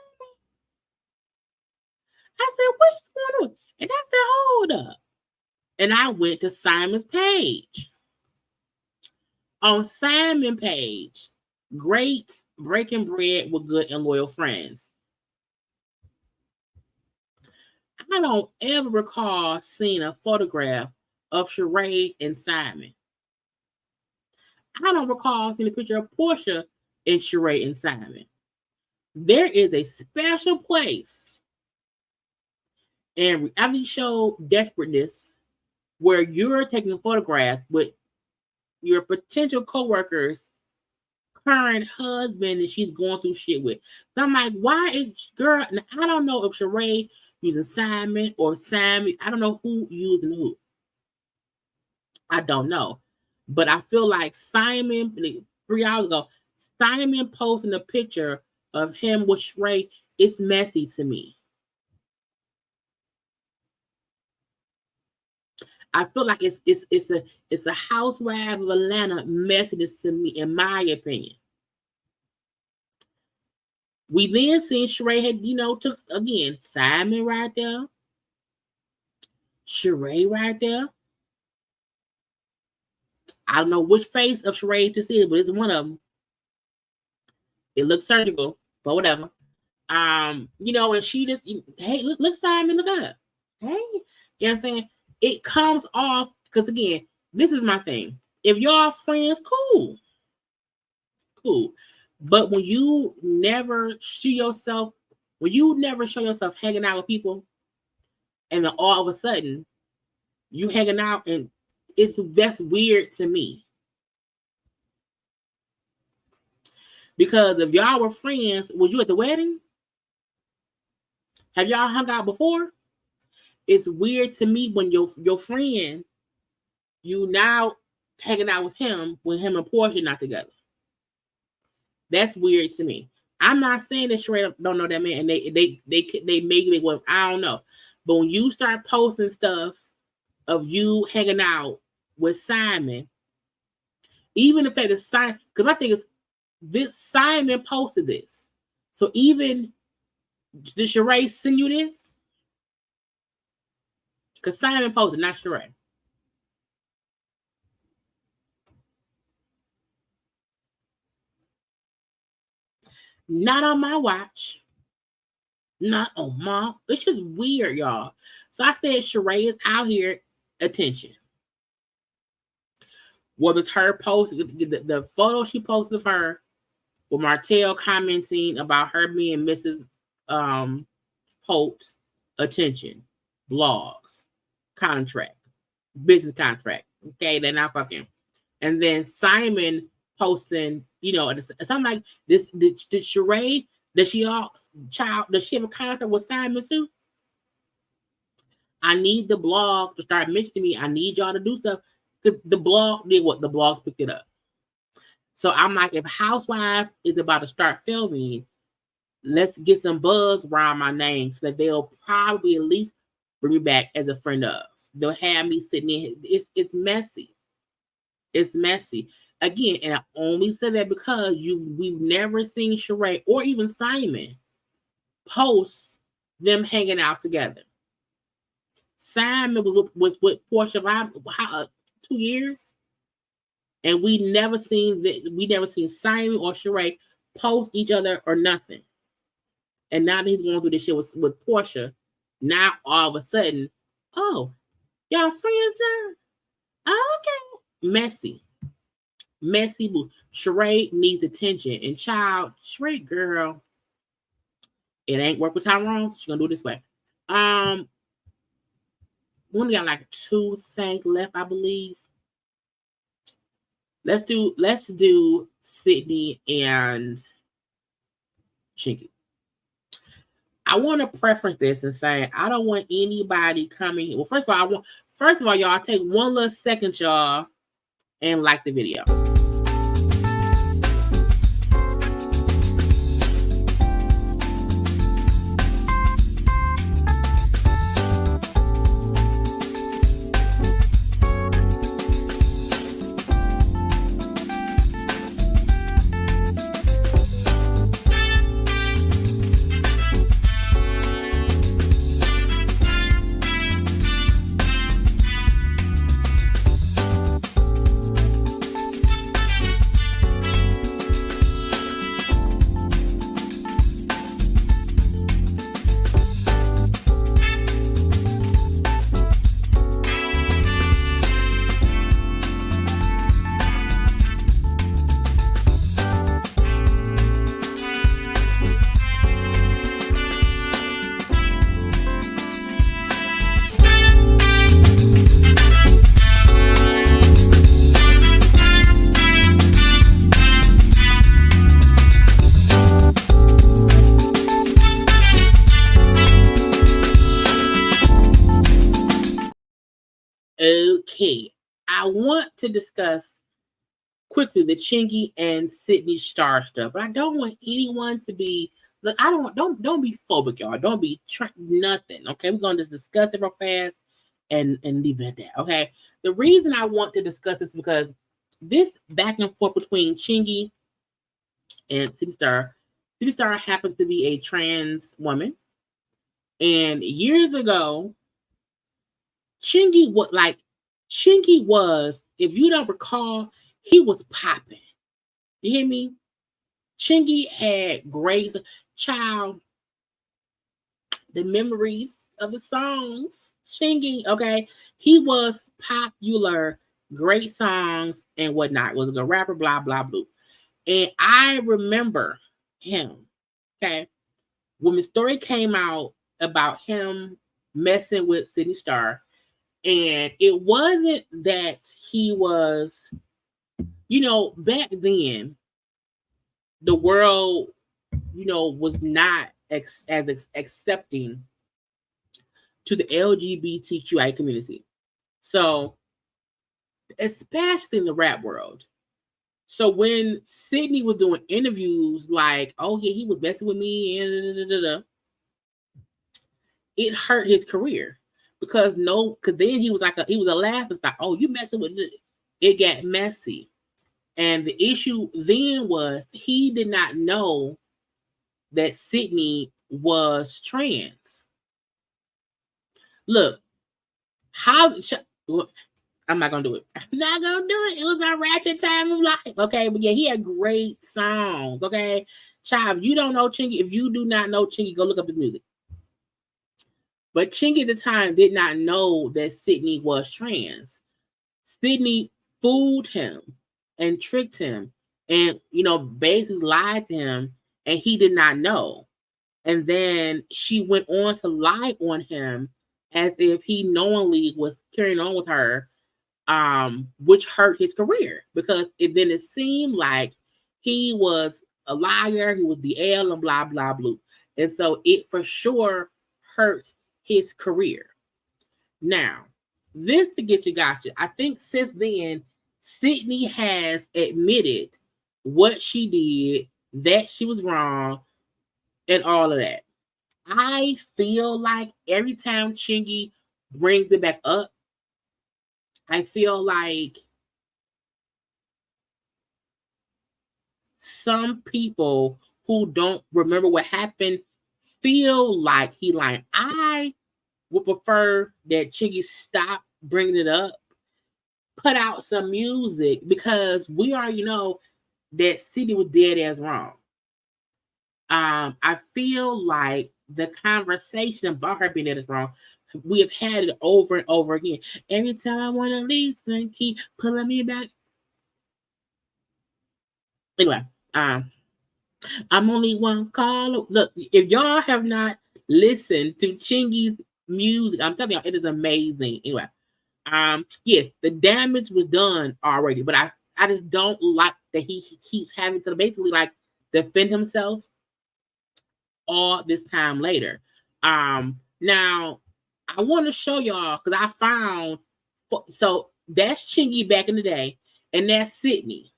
I said, what's going on? And I said, hold up. And I went to Simon's page. On Simon's page, great breaking bread with good and loyal friends. I don't ever recall seeing a photograph of Sheree and Simon. I don't recall seeing a picture of Porsha and Sheree and Simon. There is a special place in reality show desperateness where you're taking photographs with your potential co-worker's current husband and she's going through shit with. So I'm like, why is girl? Now, I don't know if Sheree using Simon or Simon. I don't know who using who. I don't know. But I feel like Simon, 3 hours ago, Simon posting a picture of him with Sheree. It's messy to me. I feel like it's a Housewives of Atlanta messiness to me, in my opinion. We then seen Sheree had, took again Simon right there, Sheree right there. I don't know which face of Sheree this is, but it's one of them. It looks surgical, but whatever. And she just, hey, look, Simon, look up. Hey, you know what I'm saying? It comes off, because again, this is my thing. If y'all friends, cool. But when you never show yourself hanging out with people, and then all of a sudden you hanging out, and that's weird to me. Because if y'all were friends, was you at the wedding? Have y'all hung out before? It's weird to me when your friend, you now hanging out with him when him and Porsha not together. That's weird to me. I'm not saying that Sheree don't know that man, and they maybe well, I don't know. But when you start posting stuff of you hanging out with Simon, Even the fact that Simon, because my thing is, this Simon posted this. So even, did Sheree send you this? Because Simon posted, not Sheree. Not on my watch. Not on my. It's just weird, y'all. So I said Sheree is out here. Attention. Whether it's her post, the photo she posted of her with Martell commenting about her being Mrs. Holt, attention, blogs, contract, business contract. Okay, they're not fucking. And then Simon posting, you know, something like this. Did Sheree, does she have a contract with Simon too? I need the blog to start mentioning me. I need y'all to do stuff. The blog did what? The blogs picked it up. So I'm like, if Housewives is about to start filming, let's get some buzz around my name so that they'll probably at least bring me back as a friend of. They'll have me sitting in. It's messy. It's messy. Again, and I only said that because we've never seen Sheree or even Simon post them hanging out together. Simon was with Porsha for 2 years, and we never seen Simon or Sheree post each other or nothing. And now that he's going through this shit with Porsha, now all of a sudden, oh, y'all friends now? Oh, okay. Messy boo. Sheree needs attention. And child, Sheree girl, it ain't work with Tyrone. She's gonna do it this way. We only got like 2 things left, I believe. Let's do Sidney and Chingy. I want to preference this and say I don't want anybody coming. Well, first of all, y'all take one little second, y'all, and like the video. Okay, I want to discuss quickly the Chingy and Sidney Starr stuff, but I don't want anyone to be. Look, don't be phobic, y'all. Don't be nothing. Okay, we're gonna just discuss it real fast and leave it at that. Okay, the reason I want to discuss this is because this back and forth between Chingy and Sidney Starr. Sidney Starr happens to be a trans woman, and years ago, Chingy was, if you don't recall, he was popping. You hear me? Chingy had great child. The memories of the songs. Chingy, okay, he was popular, great songs and whatnot. Was a good rapper, blah blah blah. And I remember him. Okay, when the story came out about him messing with Sidney Starr. And it wasn't that he was, back then, the world, was not as accepting to the LGBTQI community. So, especially in the rap world. So when Sidney was doing interviews like, oh yeah, he was messing with me, and it hurt his career. Because then he was a laughing stock. Oh, you messing with it. It got messy. And the issue then was he did not know that Sidney was trans. Look, I'm not gonna do it. I'm not gonna do it. It was my ratchet time of life. Okay, but yeah, he had great songs. Okay, child, if you don't know Chingy, if you do not know Chingy, go look up his music. But Chingy at the time did not know that Sidney was trans. Sidney fooled him and tricked him and, basically lied to him, and he did not know. And then she went on to lie on him as if he knowingly was carrying on with her, which hurt his career because it seemed like he was a liar, he was the L and blah, blah, blah. And so it for sure hurt his career. Now, this to get you gotcha. I think since then, Sidney has admitted what she did, that she was wrong, and all of that. I feel like every time Chingy brings it back up, I feel like some people who don't remember what happened feel like he lying. I would prefer that Chingy stop bringing it up, put out some music, because we already know that Sidney was dead as wrong. I feel like the conversation about her being dead as wrong, we have had it over and over again. Every time I want to leave, then keep pulling me back. Anyway, I'm only one call. Look, if y'all have not listened to Chingy's music, I'm telling y'all, it is amazing. Anyway, yeah, the damage was done already, but I just don't like that he keeps having to basically like defend himself all this time later. Now I want to show y'all because I found so that's Chingy back in the day, and that's Sidney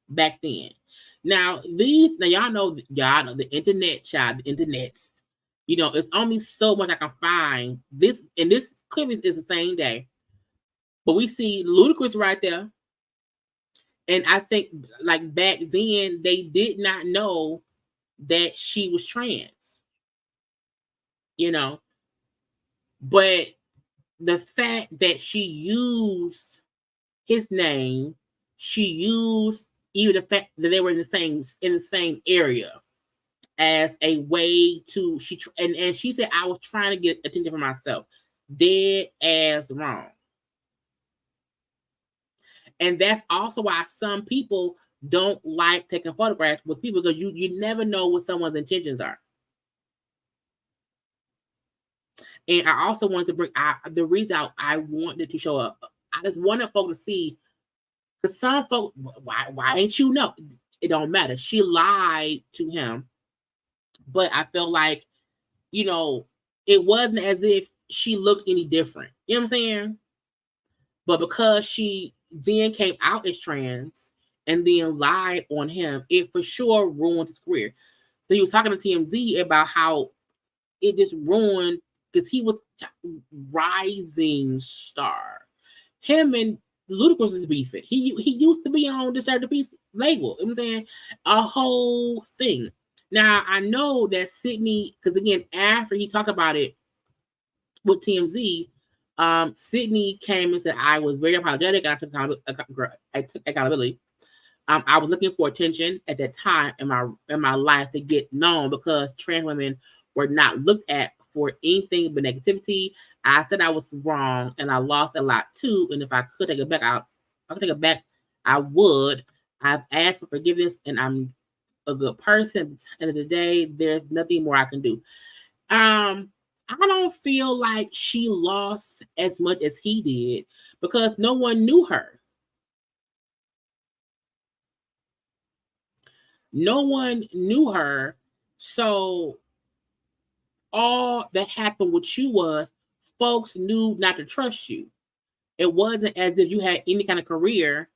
back then. Now y'all know the internet, child, the internets. It's only so much I can find. This clip is the same day, but we see Ludacris right there, and I think like back then they did not know that she was trans. But the fact that she used his name, she used even the fact that they were in the same area as a way to and she said, I was trying to get attention for myself. Dead as wrong. And that's also why some people don't like taking photographs with people, because you never know what someone's intentions are. And I also wanted to bring the reason I wanted to show up. I just wanted folks to see, because some folks, why ain't you know? It don't matter. She lied to him, but I felt like, it wasn't as if she looked any different. You know what I'm saying? But because she then came out as trans and then lied on him, it for sure ruined his career. So he was talking to TMZ about how it just ruined, because he was rising star. Him and Ludacris is beefing. He used to be on Disturb the Peace label. You know what I'm saying? A whole thing. Now, I know that Sidney, because again, after he talked about it with TMZ, Sidney came and said, I was very apologetic and I took accountability. I was looking for attention at that time in my life to get known, because trans women were not looked at for anything but negativity. I said I was wrong and I lost a lot too. And if I could take it back, I would. I've asked for forgiveness and I'm a good person. At the end of the day, there's nothing more I can do. I don't feel like she lost as much as he did, because no one knew her. No one knew her. So all that happened with you was folks knew not to trust you. It wasn't as if you had any kind of career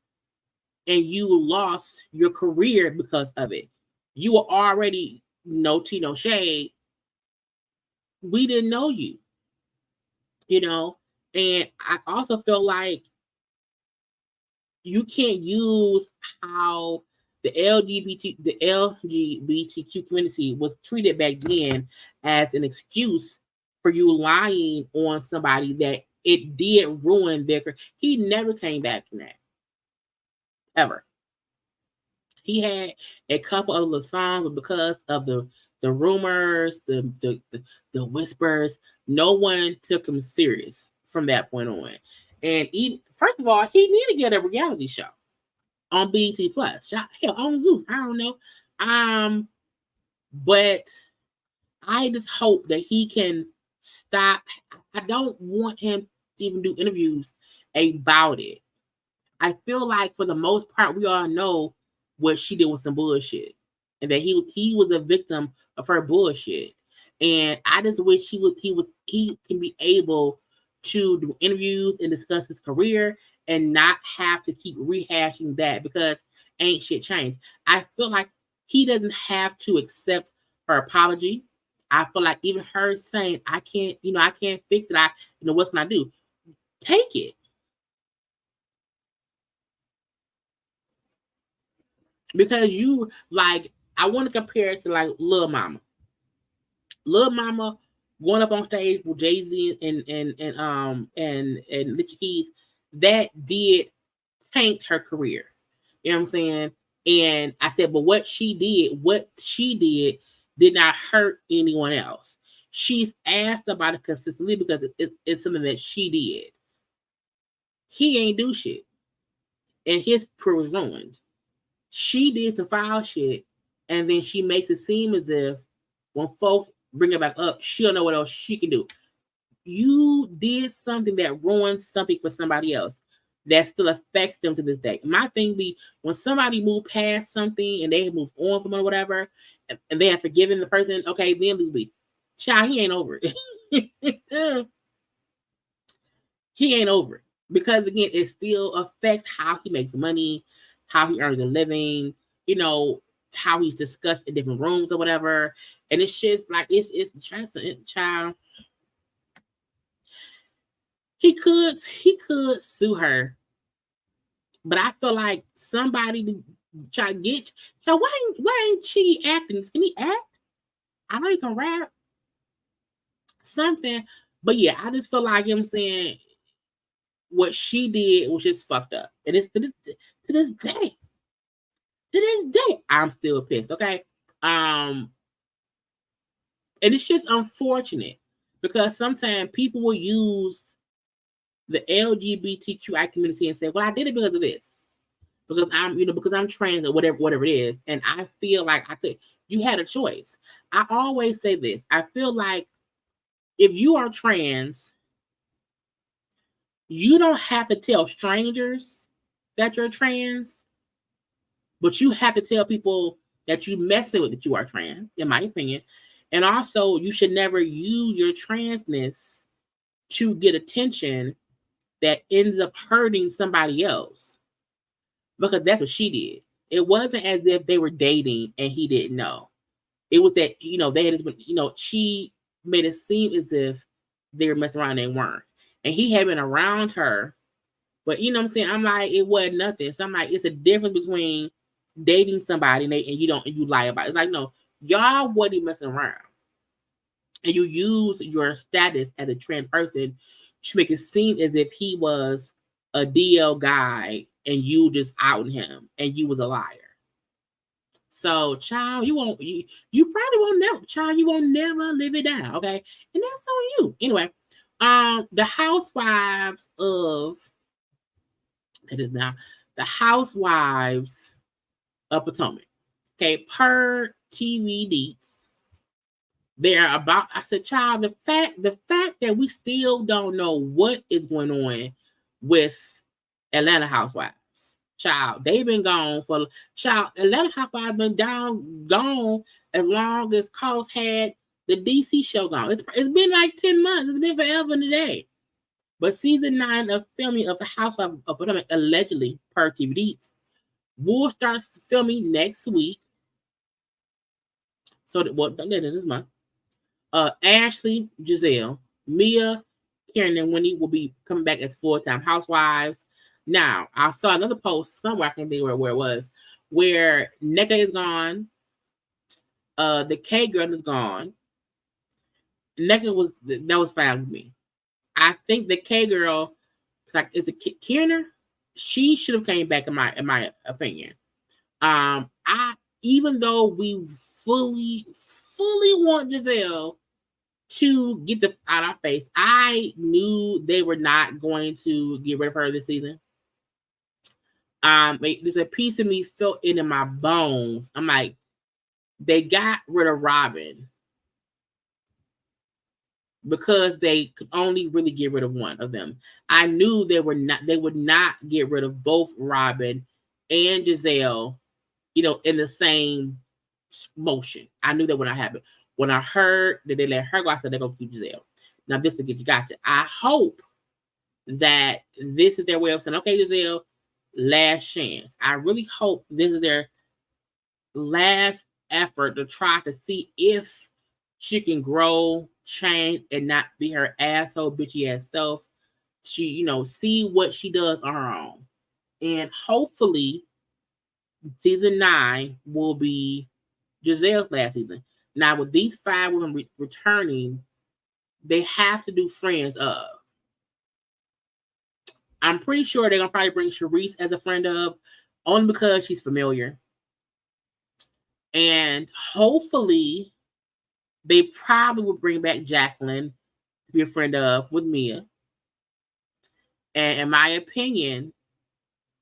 and you lost your career because of it. You were already no tea, no shade. We didn't know you, And I also feel like you can't use how the LGBTQ community was treated back then as an excuse for you lying on somebody that it did ruin their career. He never came back from that. Ever. He had a couple of little songs, but because of the rumors, the whispers, no one took him serious from that point on. And first of all, he needed to get a reality show on BET Plus. Hell, on Zeus. I don't know. But I just hope that he can stop. I don't want him to even do interviews about it. I feel like for the most part, we all know what she did was some bullshit, and that he was a victim of her bullshit. And I just wish he can be able to do interviews and discuss his career and not have to keep rehashing that, because ain't shit changed. I feel like he doesn't have to accept her apology. I feel like even her saying, I can't fix it. What's can I do? Take it. Because I want to compare it to like Lil Mama. Lil Mama going up on stage with Jay-Z and Alicia Keys, that did taint her career. You know what I'm saying? And I said, but what she did did not hurt anyone else. She's asked about it consistently because it's something that she did. He ain't do shit. And his career was ruined. She did some foul shit, and then she makes it seem as if when folks bring it back up, she don't know what else she can do. You did something that ruined something for somebody else that still affects them to this day. My thing be, when somebody moved past something and they have moved on from it or whatever, and they have forgiven the person, okay, then be, child, he ain't over it. He ain't over it. Because again, it still affects how he makes money, how he earns a living, how he's discussed in different rooms or whatever. And it's just like, it's child. He could sue her, but I feel like somebody to try to get. So why ain't Chingy acting? Can he act? I know he can rap something, but yeah, I just feel like him saying what she did was just fucked up, and it's to this day. To this day, I'm still pissed. Okay, and it's just unfortunate because sometimes people will use the LGBTQI community and say, "Well, I did it because of this, because I'm trans or whatever it is," and I feel like you had a choice. I always say this. I feel like if you are trans, you don't have to tell strangers that you're trans, but you have to tell people that you messing with that you are trans, in my opinion. And also, you should never use your transness to get attention that ends up hurting somebody else. Because that's what she did. It wasn't as if they were dating and he didn't know. It was that, they had been, she made it seem as if they were messing around and they weren't. And he had been around her. But you know what I'm saying? I'm like, it wasn't nothing. So I'm like, it's a difference between dating somebody and you lie about it. It's like, no, y'all wasn't messing around. And you use your status as a trans person to make it seem as if he was a DL guy and you just outing him and you was a liar. So, child, you probably won't never, child, you won't never live it down, okay? And that's on you. Anyway, the Housewives of Potomac. Okay, per TVDs, they're about. I said, child, the fact that we still don't know what is going on with Atlanta Housewives. Child, they've been gone for Atlanta Housewives been gone as long as Carlos had the DC show gone. It's been like 10 months. It's been forever and a day. But season 9 of filming of the Housewives of Potomac, allegedly per TVDs, will start filming next week. So this month. Ashley, Giselle, Mia, Karen, and Winnie will be coming back as full-time housewives. Now, I saw another post somewhere, I can't think where it was, where Nneka is gone. The K girl is gone. Nneka was fine with me. I think the K girl, like, is it Kierner? She should have came back in my opinion. Even though we fully want Giselle to get the out our face, I knew they were not going to get rid of her this season. There's a piece of me felt it in my bones. I'm like, they got rid of Robin because they could only really get rid of one of them. I knew they would not get rid of both Robin and Giselle, in the same motion. I knew that would not happen. When I heard that they let her go, I said they're gonna keep Giselle. Now this to get you gotcha. I hope that this is their way of saying, okay, Giselle, last chance. I really hope this is their last effort to try to see if she can grow, change, and not be her asshole, bitchy ass self. She, see what she does on her own. And hopefully season 9 will be Giselle's last season. Now, with these 5 women returning, they have to do friends of. I'm pretty sure they're going to probably bring Charisse as a friend of, only because she's familiar. And hopefully, they probably will bring back Jacqueline to be a friend of with Mia. And in my opinion,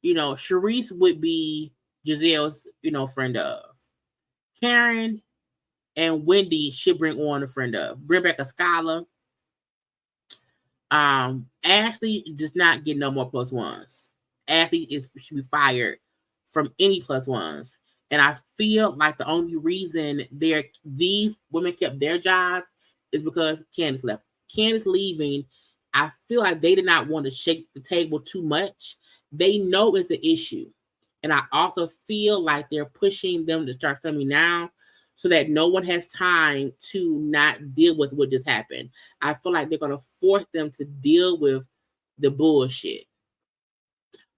Charisse would be Giselle's, friend of. Karen and Wendy should bring on a friend of. Bring back a scholar. Ashley does not get no more +1s. Ashley should be fired from any +1s. And I feel like the only reason these women kept their jobs is because Candace left. Candace leaving, I feel like they did not want to shake the table too much. They know it's an issue. And I also feel like they're pushing them to start filming now so that no one has time to not deal with what just happened. I feel like they're going to force them to deal with the bullshit.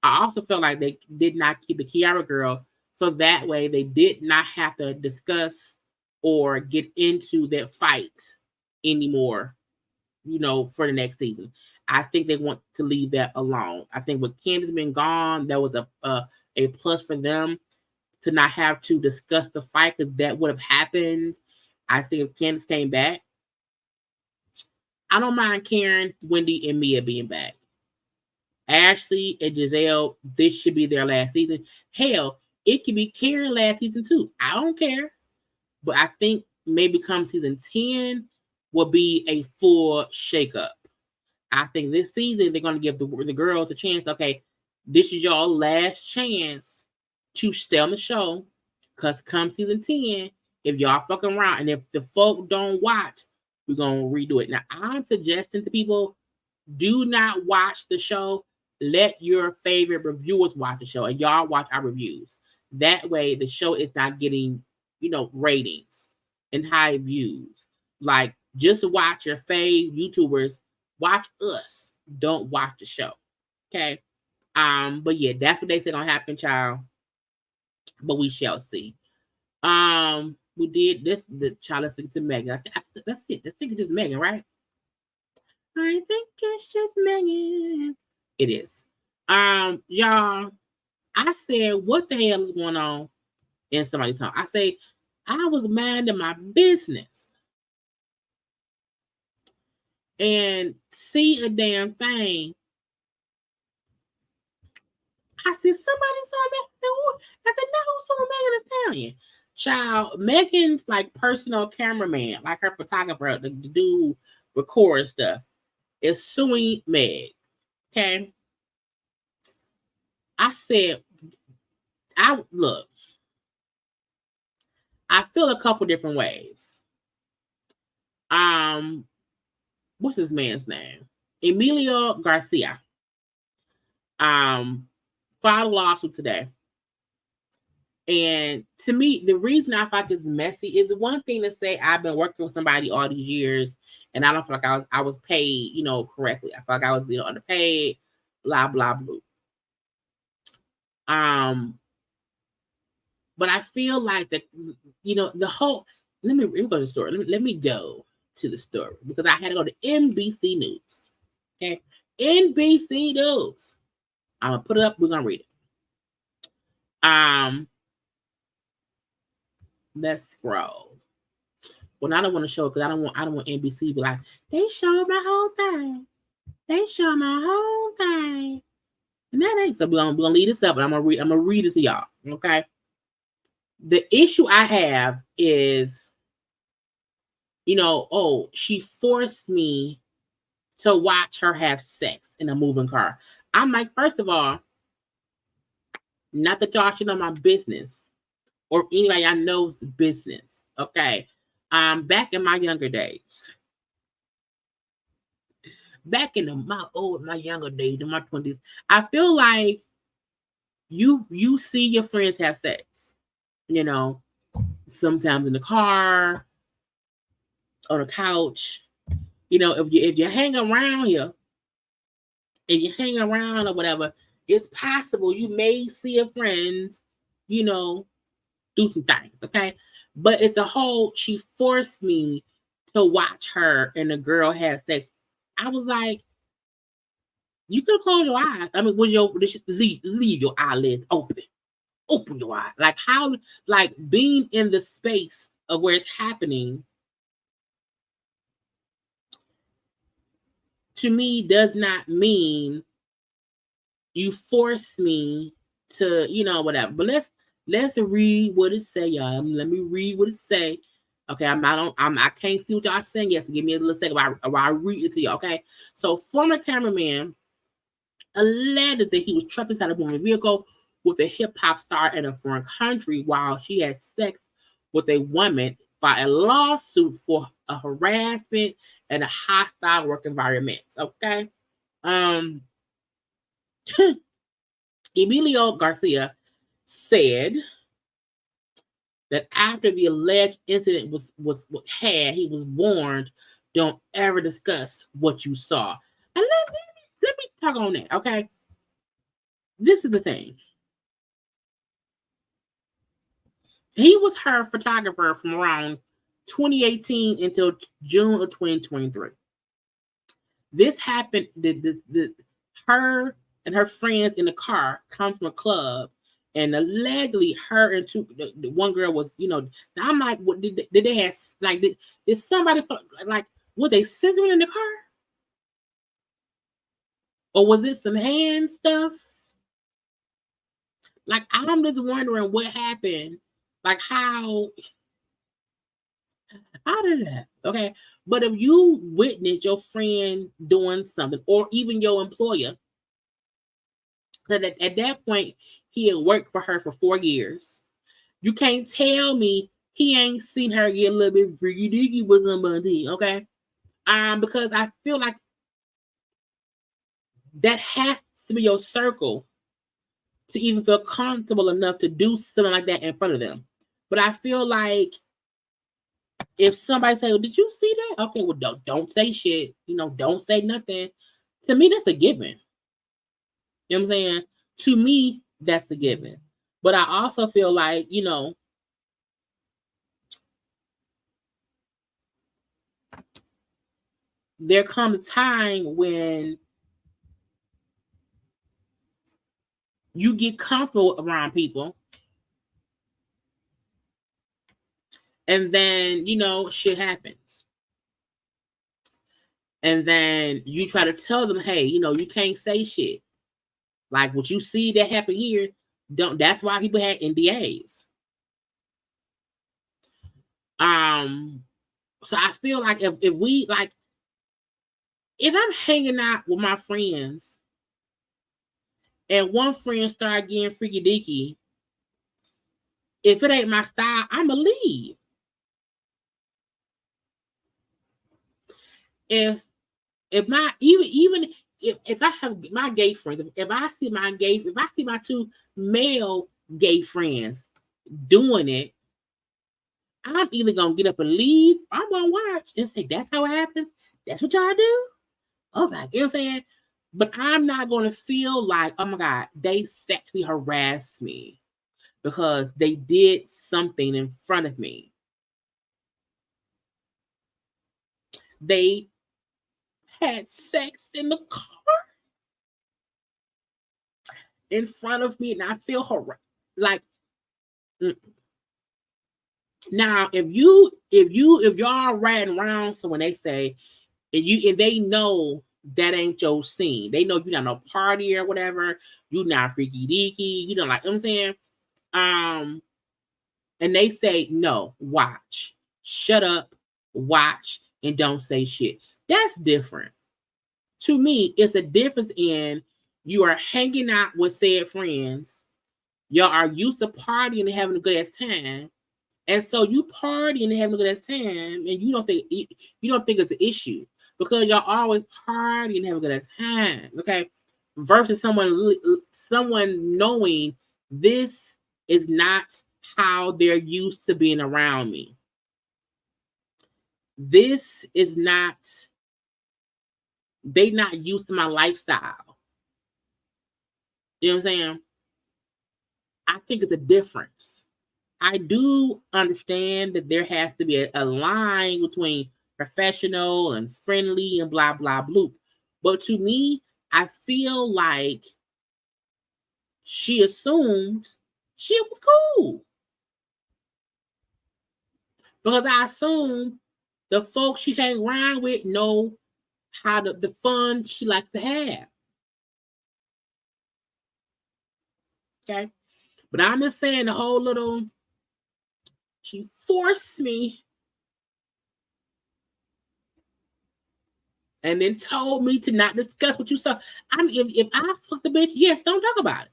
I also feel like they did not keep the Kiara girl, so that way they did not have to discuss or get into that fight anymore, for the next season. I think they want to leave that alone. I think with Candace being gone, that was a plus for them to not have to discuss the fight, because that would have happened. I think if Candace came back, I don't mind Karen, Wendy, and Mia being back. Ashley and Giselle, this should be their last season. Hell, it could be Karen last season too. I don't care. But I think maybe come season 10 will be a full shakeup. I think this season they're going to give the girls a chance. Okay, this is your last chance to stay on the show, because come season 10, if y'all fucking around and if the folk don't watch, we're going to redo it. Now, I'm suggesting to people, do not watch the show. Let your favorite reviewers watch the show, and y'all watch our reviews. That way, the show is not getting, ratings and high views. Like, just watch your fave YouTubers. Watch us. Don't watch the show. Okay? But yeah, that's what they say gonna happen, child. But we shall see. We did this. The child, let's to Megan. That's it. I think it's just Megan, right? I think it's just Megan. It is. Y'all, I said, what the hell is going on in somebody's home? I say, I was minding my business and see a damn thing. I said, somebody saw Megan. I said, no, who saw Megan Thee Stallion? Child, Megan's like personal cameraman, like her photographer, the dude record stuff, is suing Meg. Okay. I said, I feel a couple different ways. What's this man's name? Emilio Garcia. Filed a lawsuit today. And to me, the reason I thought this is messy is one thing to say I've been working with somebody all these years and I don't feel like I was paid, correctly. I felt like I was, underpaid, blah, blah, blah. But I feel like that, the whole. Let me go to the story. Let me go to the story because I had to go to NBC News. Okay, NBC News. I'm gonna put it up. We're gonna read it. Let's scroll. Well, I don't want to show it because I don't want NBC to be like, they showed my whole thing. They showed my whole thing. And that ain't so. We're gonna leave this up, and I'm gonna read it to y'all. Okay. The issue I have is, she forced me to watch her have sex in a moving car. I'm like, first of all, not that y'all should know my business or anybody I know's business. Okay. Back in my younger days, back in my younger days, in my 20s, I feel like you see your friends have sex, sometimes in the car, on a couch, if you hang around here, if you hang around or whatever, it's possible you may see your friends, do some things, okay? But it's a whole, she forced me to watch her and the girl have sex. I was like, you could close your eyes. I mean, leave your eyelids open. Open your eyes. Like how, like being in the space of where it's happening, to me, does not mean you force me to, whatever. But let's read what it say, y'all. Let me read what it say. Okay, I can't see what y'all saying yet, so give me a little second while I read it to you, okay? So, former cameraman alleged that he was trapped inside a moving vehicle with a hip-hop star in a foreign country while she had sex with a woman by a lawsuit for a harassment and a hostile work environment, okay? Emilio Garcia said that after the alleged incident was had, he was warned, don't ever discuss what you saw. And let me talk on that, okay? This is the thing. He was her photographer from around 2018 until June of 2023. This happened, her and her friends in the car come from a club, and allegedly her and the one girl was, now I'm like, what did they have, like, did somebody, like, were they scissoring in the car? Or was it some hand stuff? Like, I'm just wondering what happened. Like, how did that? Okay. But if you witness your friend doing something, or even your employer, because at that point, he had worked for her for 4 years. You can't tell me he ain't seen her get a little bit freaky deaky with somebody, okay? Because I feel like that has to be your circle to even feel comfortable enough to do something like that in front of them. But I feel like if somebody say, well, did you see that? Okay, well, don't say shit. Don't say nothing. To me, that's a given. You know what I'm saying? To me, that's a given. But I also feel like, there comes a time when you get comfortable around people, and then, shit happens. And then you try to tell them, hey, you can't say shit. Like what you see that happen here, that's why people had NDAs. So I feel like if we, like, if I'm hanging out with my friends and one friend start getting freaky deaky, if it ain't my style, I'ma leave. If my even if I have my gay friends, if I see my two male gay friends doing it, I'm either gonna get up and leave, or I'm gonna watch and say, that's how it happens. That's what y'all do. Oh my, you know what I'm saying? But I'm not going to feel like, oh my God, they sexually harassed me because they did something in front of me. They had sex in the car in front of me, and I feel harassed. Like, now, if y'all riding around, so when they say, if they know that ain't your scene, they know you're not no party or whatever, you not freaky deaky, you know, like, you know what I'm saying? And they say, no, watch, shut up, watch, and don't say shit. That's different. To me, it's a difference in you are hanging out with said friends, y'all are used to partying and having a good ass time. And so you partying and having a good ass time, and you don't think it's an issue because y'all always partying and having a good ass time, okay? Versus someone knowing this is not how they're used to being around me. This is not, they not used to my lifestyle. You know what I'm saying? I think it's a difference. I do understand that there has to be a line between professional and friendly and blah, blah, bloop. But to me, I feel like she assumed she was cool. Because I assume the folks she hang around with know how the fun she likes to have. Okay? But I'm just saying the whole little, she forced me and then told me to not discuss what you saw. I mean, if I fuck the bitch, yes, don't talk about it.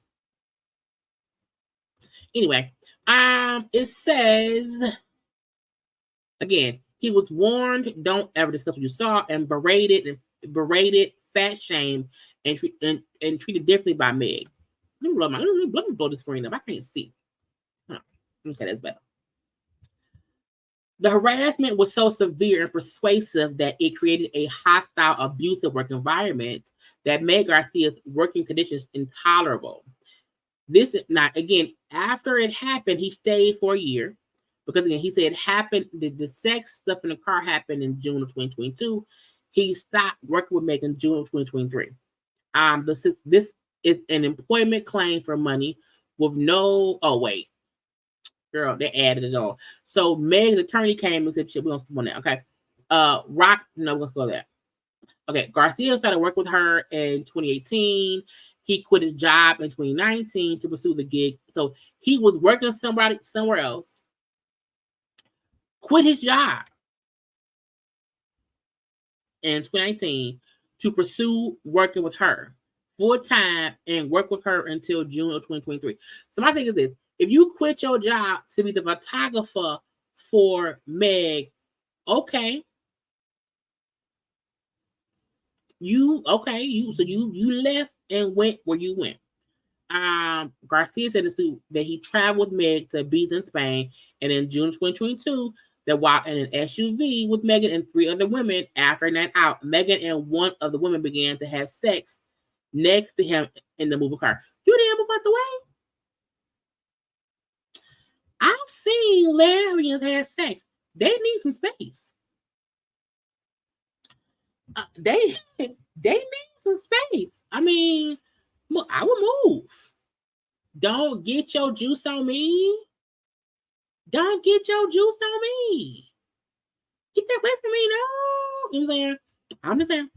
Anyway, it says again, he was warned, don't ever discuss what you saw, and berated, fat shamed, and treated differently by Meg. Let me blow the screen up. I can't see. Huh. Okay, that's better. The harassment was so severe and persuasive that it created a hostile, abusive work environment that made Garcia's working conditions intolerable. This not again, after it happened, he stayed for a year because again, he said it happened, the sex stuff in the car happened in June of 2022. He stopped working with Meg in June of 2023. This is an employment claim for money with no, oh wait, girl, they added it on. So Meg's attorney came and said, shit, we don't want that. Okay. RHOP, no, we'll slow that. Okay, Garcia started working with her in 2018. He quit his job in 2019 to pursue the gig. So he was working somewhere else, quit his job in 2019 to pursue working with her full time and work with her until June of 2023. So my thing is this: if you quit your job to be the photographer for Meg, okay. You left and went where you went. Garcia said that he traveled with Meg to Ibiza in Spain, and in June 2022, that while in an SUV with Megan and 3 other women, after a night out, Megan and one of the women began to have sex next to him in the moving car. You didn't move out the way? I've seen Larians have sex. They need some space. They need some space. I mean, I would move. Don't get your juice on me. Don't get your juice on me. Get that away from me, no. You know what I'm saying? I'm just saying.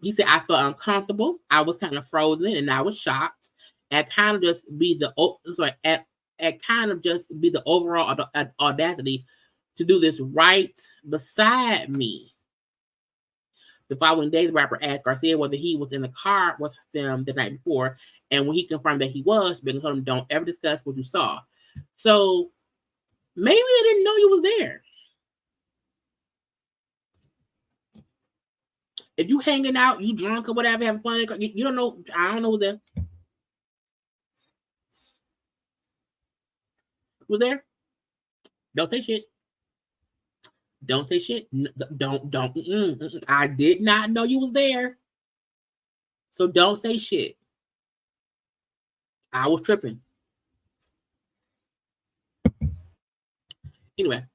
He said I felt uncomfortable. I was kind of frozen and I was shocked. At kind of just be the overall audacity to do this right beside me. The following day, the rapper asked Garcia whether he was in the car with them the night before, and when he confirmed that he was, Megan told him, "Don't ever discuss what you saw." So maybe they didn't know you was there. If you hanging out, you drunk or whatever, having fun, you don't know. I don't know who's there. Who's there? Don't say shit. Don't say shit. Don't. I did not know you was there. So don't say shit. I was tripping. Anyway.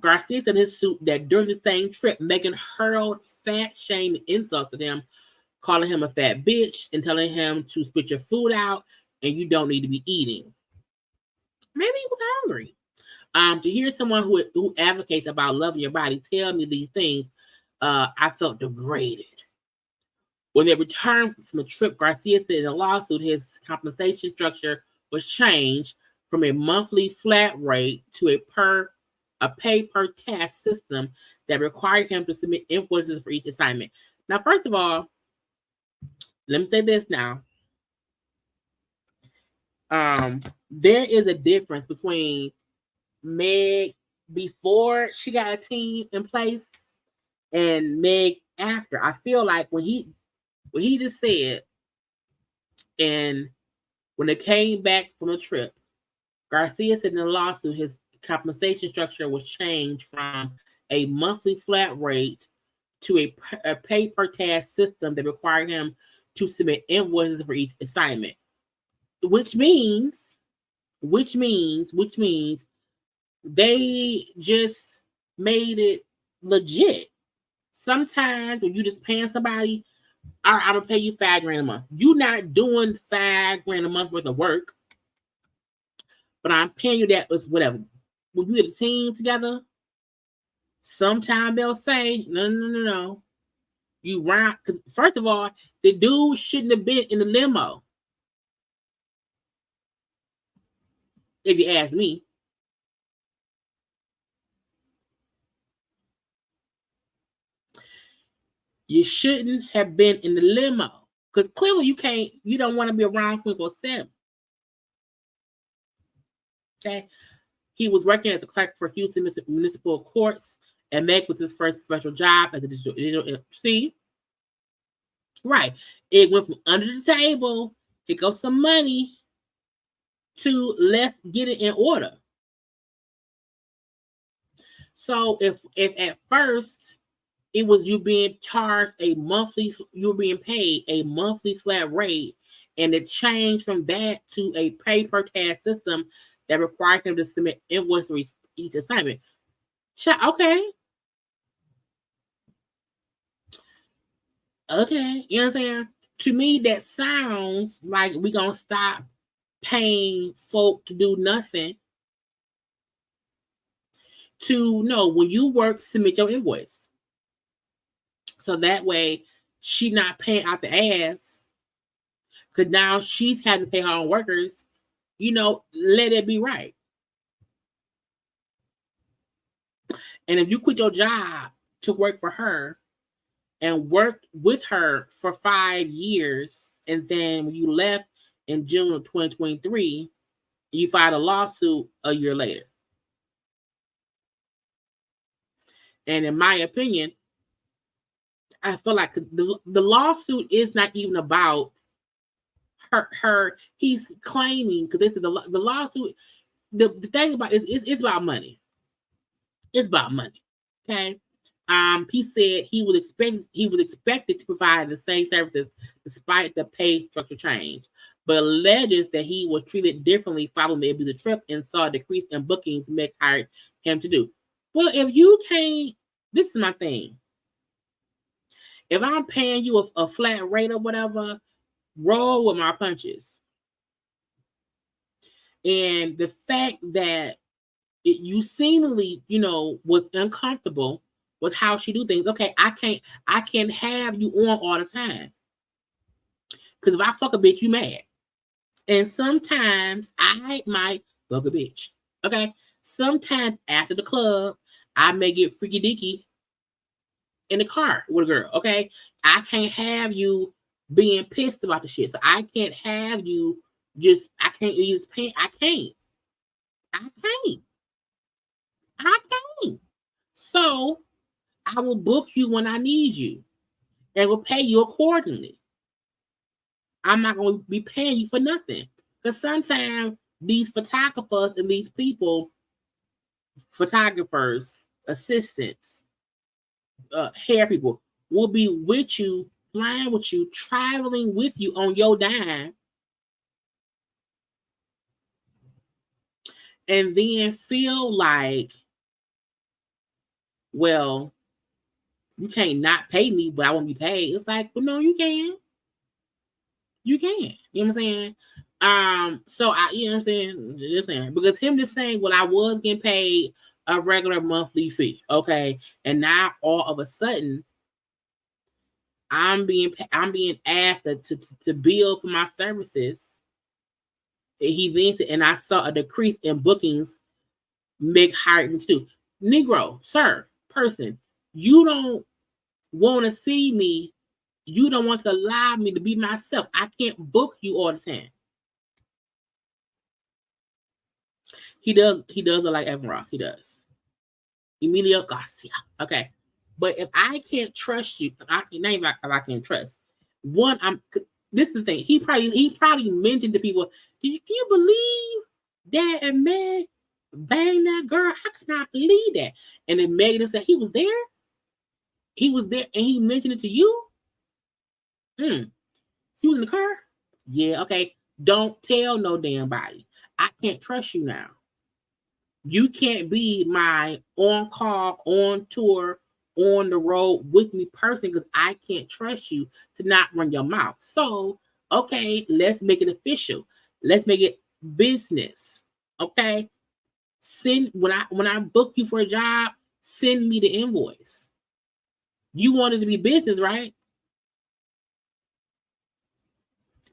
Garcia said in his suit that during the same trip, Megan hurled fat shame insults at him, calling him a fat bitch and telling him to spit your food out and you don't need to be eating. Maybe he was hungry. To hear someone who advocates about loving your body tell me these things, I felt degraded. When they returned from the trip, Garcia said in a lawsuit his compensation structure was changed from a monthly flat rate to a pay per task system that required him to submit invoices for each assignment. Now, first of all, let me say this now. There is a difference between Meg before she got a team in place and Meg after. I feel like when he just said, and when they came back from the trip, Garcia said in the lawsuit his compensation structure was changed from a monthly flat rate to a pay per task system that required him to submit invoices for each assignment, which means they just made it legit. Sometimes when you just paying somebody, all right, I'm gonna pay you $5,000 a month. You're not doing $5,000 a month worth of work, but I'm paying you that. It's whatever. When you get a team together, sometimes they'll say, no. You round, because first of all, the dude shouldn't have been in the limo. If you ask me. You shouldn't have been in the limo. Because clearly you don't want to be around 24/7. Okay. He was working as a clerk for Houston Municipal Courts, and Meg was his first professional job as a digital MC. Right. It went from under the table, here goes some money, to let's get it in order. So if at first it was you being charged you were being paid a monthly flat rate, and it changed from that to a pay per task system that required him to submit invoice for each assignment. Okay. Okay, you know what I'm saying? To me, that sounds like we're gonna stop paying folk to do nothing. To know when you work, submit your invoice. So that way she not paying out the ass. Because now she's having to pay her own workers. Let it be right. And if you quit your job to work for her and worked with her for 5 years, and then when you left in June of 2023, you filed a lawsuit a year later. And in my opinion, I feel like the lawsuit is not even about her. He's claiming, because this is the lawsuit. The thing about it's about money. It's about money. Okay. He said he was expected to provide the same services despite the pay structure change, but alleges that he was treated differently following the abusive trip and saw a decrease in bookings Meg hired him to do. Well, if you can't, this is my thing. If I'm paying you a flat rate or whatever, roll with my punches. And the fact that you seemingly, was uncomfortable with how she do things. Okay, I can't have you on all the time. Because if I fuck a bitch, you mad. And sometimes I might fuck a bitch. Okay? Sometimes after the club, I may get freaky deaky in the car with a girl. Okay? I can't have you being pissed about the shit. So I can't have you I can't. So I will book you when I need you and will pay you accordingly. I'm not going to be paying you for nothing. Because sometimes these photographers and these people photographers, assistants, hair people will be with you, flying with you, traveling with you on your dime, and then feel like, well, you can't not pay me, but I won't be paid. It's like, well, no, you can. You can. You know what I'm saying? So you know what I'm saying? Listen, because him just saying, well, I was getting paid a regular monthly fee, okay, and now all of a sudden, I'm being asked to bill for my services. He then said, and I saw a decrease in bookings. Meg hired me too. Negro, sir, person, you don't want to see me. You don't want to allow me to be myself. I can't book you all the time. He does look like Evan Ross. He does. Emilio Garcia. Okay. But if I can't trust you, not even if I can't trust. One, this is the thing. He probably mentioned to people, can you believe Dad and Meg banged that girl? I could not believe that. And then Megan said he was there. He was there and he mentioned it to you. She was in the car? Yeah, okay. Don't tell no damn body. I can't trust you now. You can't be my on-call, on tour, on the road with me person because I can't trust you to not run your mouth. So, okay, let's make it official. Let's make it business. Okay? When I book you for a job, send me the invoice. You want it to be business, right?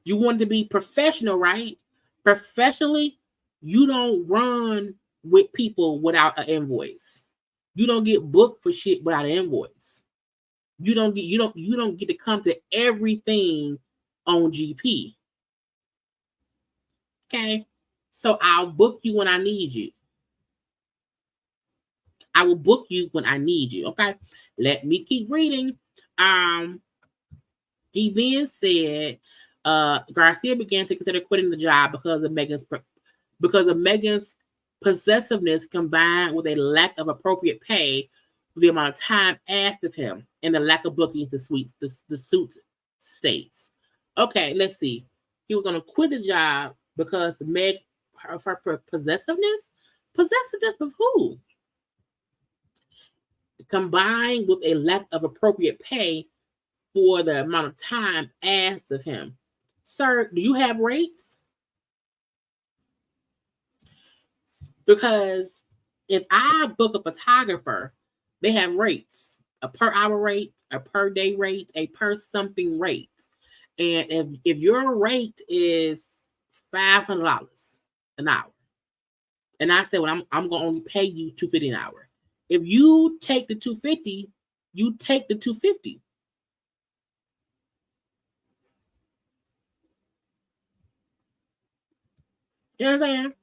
You want it to be professional, right? Professionally, you don't run with people without an invoice. You don't get booked for shit without an invoice. You don't get to come to everything on GP. Okay? So I'll book you when I need you. I will book you when I need you. Okay? Let me keep reading. He then said Garcia began to consider quitting the job because of Megan's possessiveness combined with a lack of appropriate pay for the amount of time asked of him and the lack of bookings the suit states. Okay, let's see. He was going to quit the job because Meg, her possessiveness? Possessiveness of who? Combined with a lack of appropriate pay for the amount of time asked of him. Sir, do you have rates? Because if I book a photographer, they have rates, a per hour rate, a per day rate, a per something rate. And if your rate is $500 an hour, and I said, well, I'm gonna only pay you $250 an hour. If you take the $250, you take the $250. You know what I'm saying?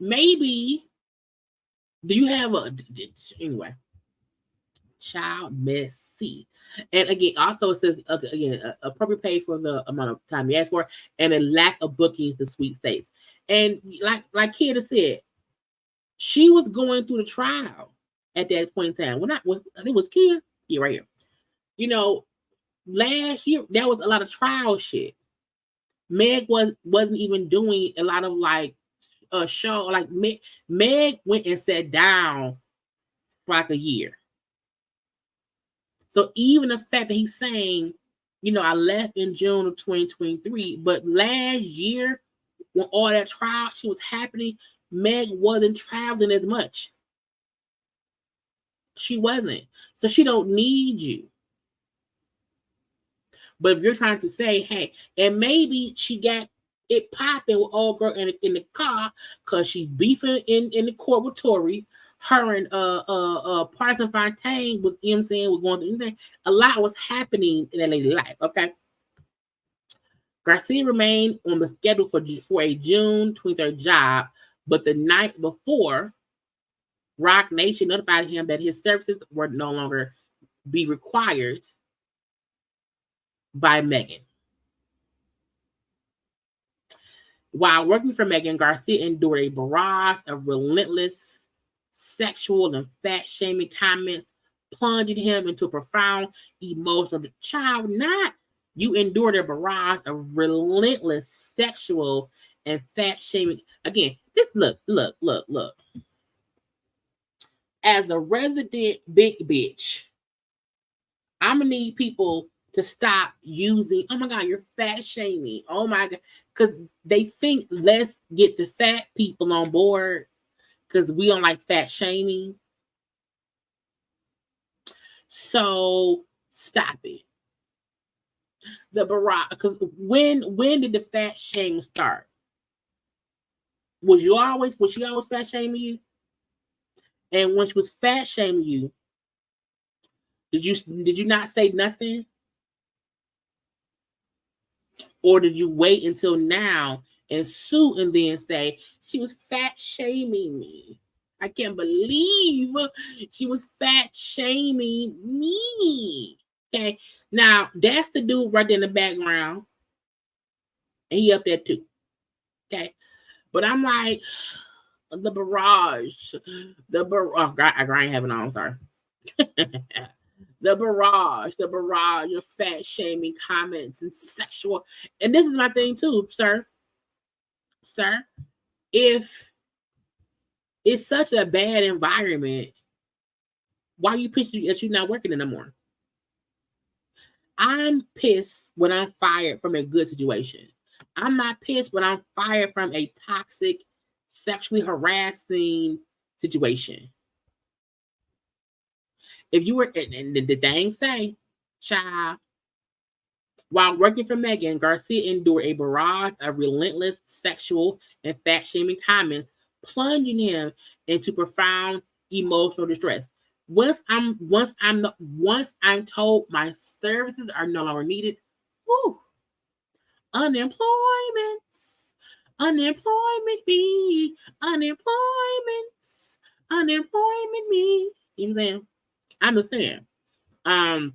Maybe, do you have anyway, child messy. And again, also it says, again, appropriate pay for the amount of time you asked for and a lack of bookings the sweet states. And like Kida said, she was going through the trial at that point in time. I think it was Kia. Yeah, right here. You know, last year, there was a lot of trial shit. Meg wasn't even doing a lot of like a show. Like Meg went and sat down for like a year. So even the fact that he's saying, you know, I left in June of 2023, but last year when all that trial shit was happening, Meg wasn't traveling as much. She wasn't. So she don't need you. But if you're trying to say, hey, and maybe she got it popping with old girl in the car because she's beefing in the court with Tory. Her and Parson Fontaine was, you know what I'm saying, was going through anything. A lot was happening in that lady's life, okay? Garcia remained on the schedule for a June 23rd job, but the night before, Rock Nation notified him that his services were no longer be required by Megan. While working for Megan, Garcia endured a barrage of relentless sexual and fat shaming comments, plunging him into a profound emotional child. Not you endured a barrage of relentless sexual and fat shaming. Again, this look. As a resident big bitch, I'm gonna need people to stop using, oh my God, you're fat shaming. Oh my God. Because they think let's get the fat people on board because we don't like fat shaming. So stop it. The barrage, because when did the fat shame start? Was she always fat shaming you? And when she was fat shaming you, did you not say nothing? Or did you wait until now and sue and then say she was fat shaming me? I can't believe she was fat shaming me. Okay, now that's the dude right there in the background, and he up there too. Okay, but I'm like the barrage, oh God, I ain't having on. I'm sorry. The barrage of fat shaming comments and sexual. And this is my thing too, sir. If it's such a bad environment, why are you pissed that you're not working anymore? I'm pissed when I'm fired from a good situation. I'm not pissed when I'm fired from a toxic, sexually harassing situation. If you were, and the thing say, child, while working for Megan, Garcia endured a barrage of relentless sexual and fat-shaming comments, plunging him into profound emotional distress. Once I'm told my services are no longer needed, whoo, unemployment me, unemployment me. You know what I'm saying? I'm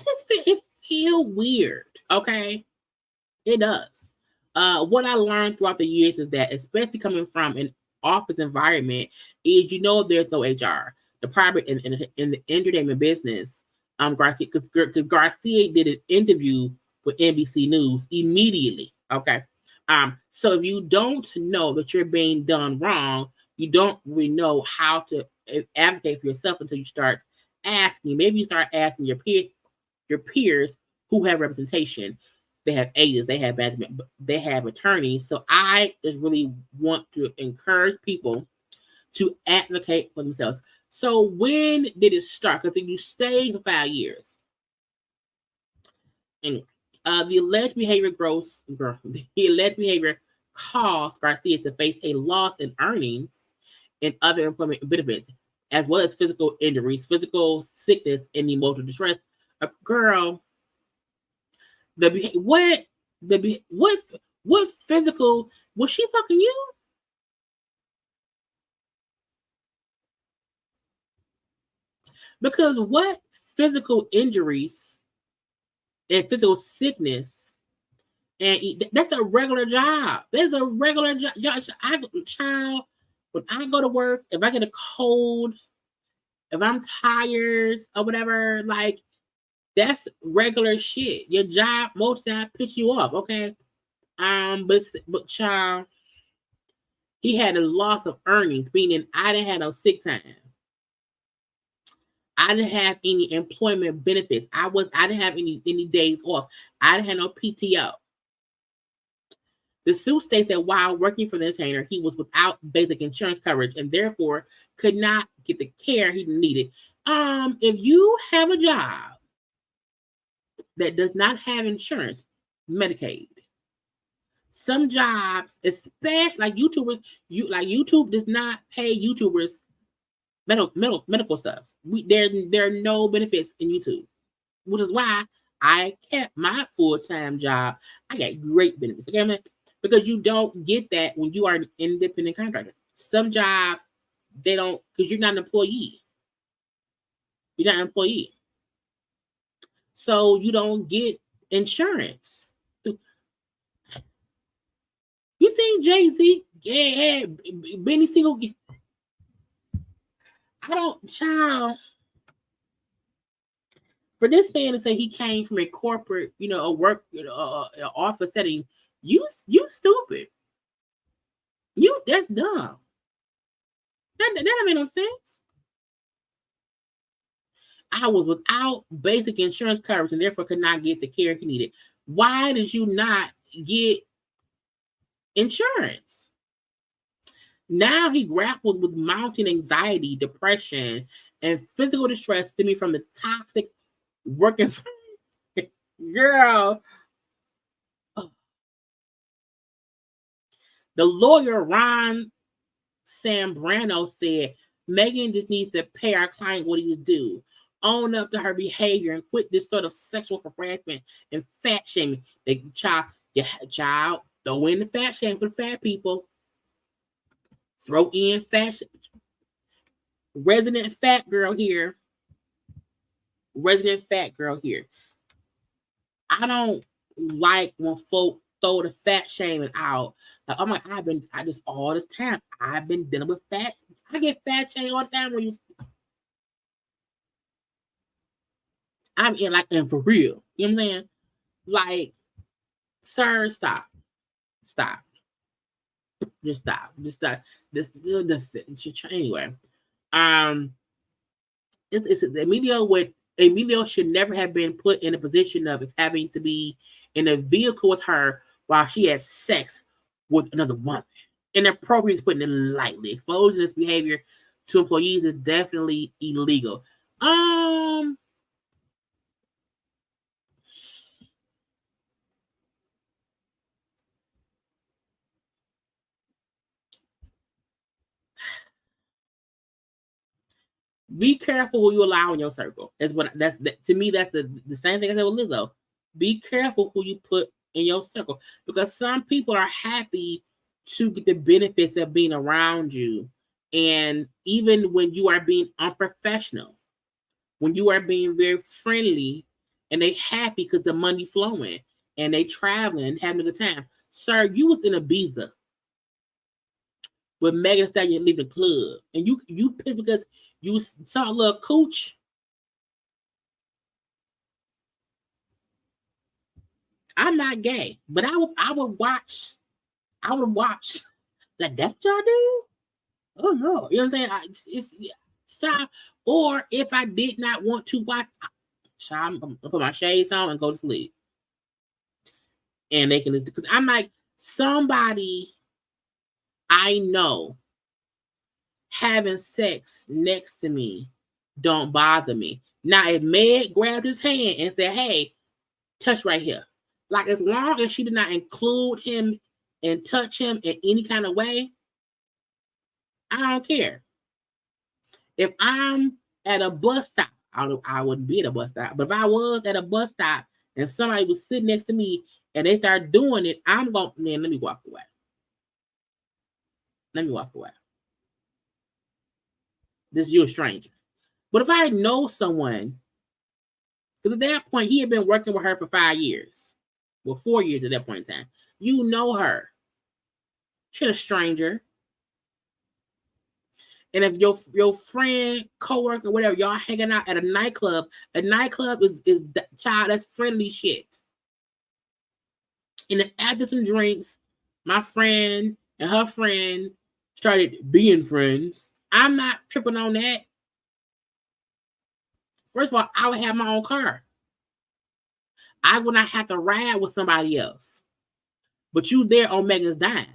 just saying. It feel weird, okay? It does. What I learned throughout the years is that, especially coming from an office environment, is there's no HR department in the entertainment business. Garcia, because Garcia did an interview with NBC News immediately. Okay. So if you don't know that you're being done wrong, you don't really know how to advocate for yourself until you start asking. Maybe you start asking your peers who have representation. They have agents, they have attorneys. So I just really want to encourage people to advocate for themselves. So when did it start? Because you stayed for 5 years. Anyway, the alleged behavior caused Garcia to face a loss in earnings and other employment benefits, as well as physical injuries, physical sickness, and emotional distress. Girl, what physical was she fucking you? Because what physical injuries and physical sickness, and that's a regular job. There's a regular job. Child, when I go to work, if I get a cold, if I'm tired or whatever, like that's regular shit. Your job, most time, piss you off, okay? But child, he had a loss of earnings, meaning I didn't have no sick time. I didn't have any employment benefits. I didn't have any days off. I didn't have no PTO. The suit states that while working for the entertainer, he was without basic insurance coverage and therefore could not get the care he needed. If you have a job that does not have insurance, Medicaid, some jobs, especially like YouTubers, YouTube does not pay YouTubers medical stuff. There are no benefits in YouTube, which is why I kept my full-time job. I got great benefits, okay, because you don't get that when you are an independent contractor. Some jobs they don't, because you're not an employee. You're not an employee, so you don't get insurance. You think Jay-Z, yeah, Benny Single? I don't, child. For this man to say he came from a corporate, a work, an office setting, you stupid. That's dumb. That don't make no sense. I was without basic insurance coverage and therefore could not get the care he needed. Why did you not get insurance? Now he grapples with mounting anxiety, depression, and physical distress stemming from the toxic work environment. Girl. The lawyer, Ron Sambrano, said Megan just needs to pay our client what he's due, own up to her behavior, and quit this sort of sexual harassment and fat shaming. Child, throw in the fat shame for the fat people. Throw in fat resident fat girl here. Resident fat girl here. I don't like when folk throw the fat shaming out. Like, oh my, I just all this time, I've been dealing with fat. I get fat shame all the time when I'm in, like, and for real. You know what I'm saying? Like, sir, stop. Just stop. Anyway. Emilio should never have been put in a position of having to be in a vehicle with her while she has sex with another woman. Inappropriate is putting it lightly. Exposing this behavior to employees is definitely illegal. Be careful who you allow in your circle. To me, that's the same thing I said with Lizzo. Be careful who you put in your circle, because some people are happy to get the benefits of being around you. And even when you are being unprofessional, when you are being very friendly, and they happy because the money flowing and they traveling, having a good time. Sir, you was in Ibiza with Megan Thee Stallion leaving the club, and you pissed because you saw a little cooch. I'm not gay, but I would watch. Like, that's what y'all do? Oh no, you know what I'm saying? Stop. Or if I did not want to watch, I'm gonna put my shades on and go to sleep. And they can, because I'm like, somebody I know having sex next to me don't bother me. Now, if Meg grabbed his hand and said, hey, touch right here, like, as long as she did not include him and touch him in any kind of way, I don't care. If I'm at a bus stop, I wouldn't be at a bus stop, but if I was at a bus stop and somebody was sitting next to me and they start doing it, I'm going, man, let me walk away. This is you, a stranger. But if I know someone, because at that point, he had been working with her for 5 years. Well, 4 years at that point in time. You know her. She's a stranger. And if your friend, coworker, whatever, y'all hanging out at a nightclub is the child, that's friendly shit. And then after some drinks, my friend and her friend started being friends. I'm not tripping on that. First of all, I would have my own car. I would not have to ride with somebody else. But you there on Megan's dime.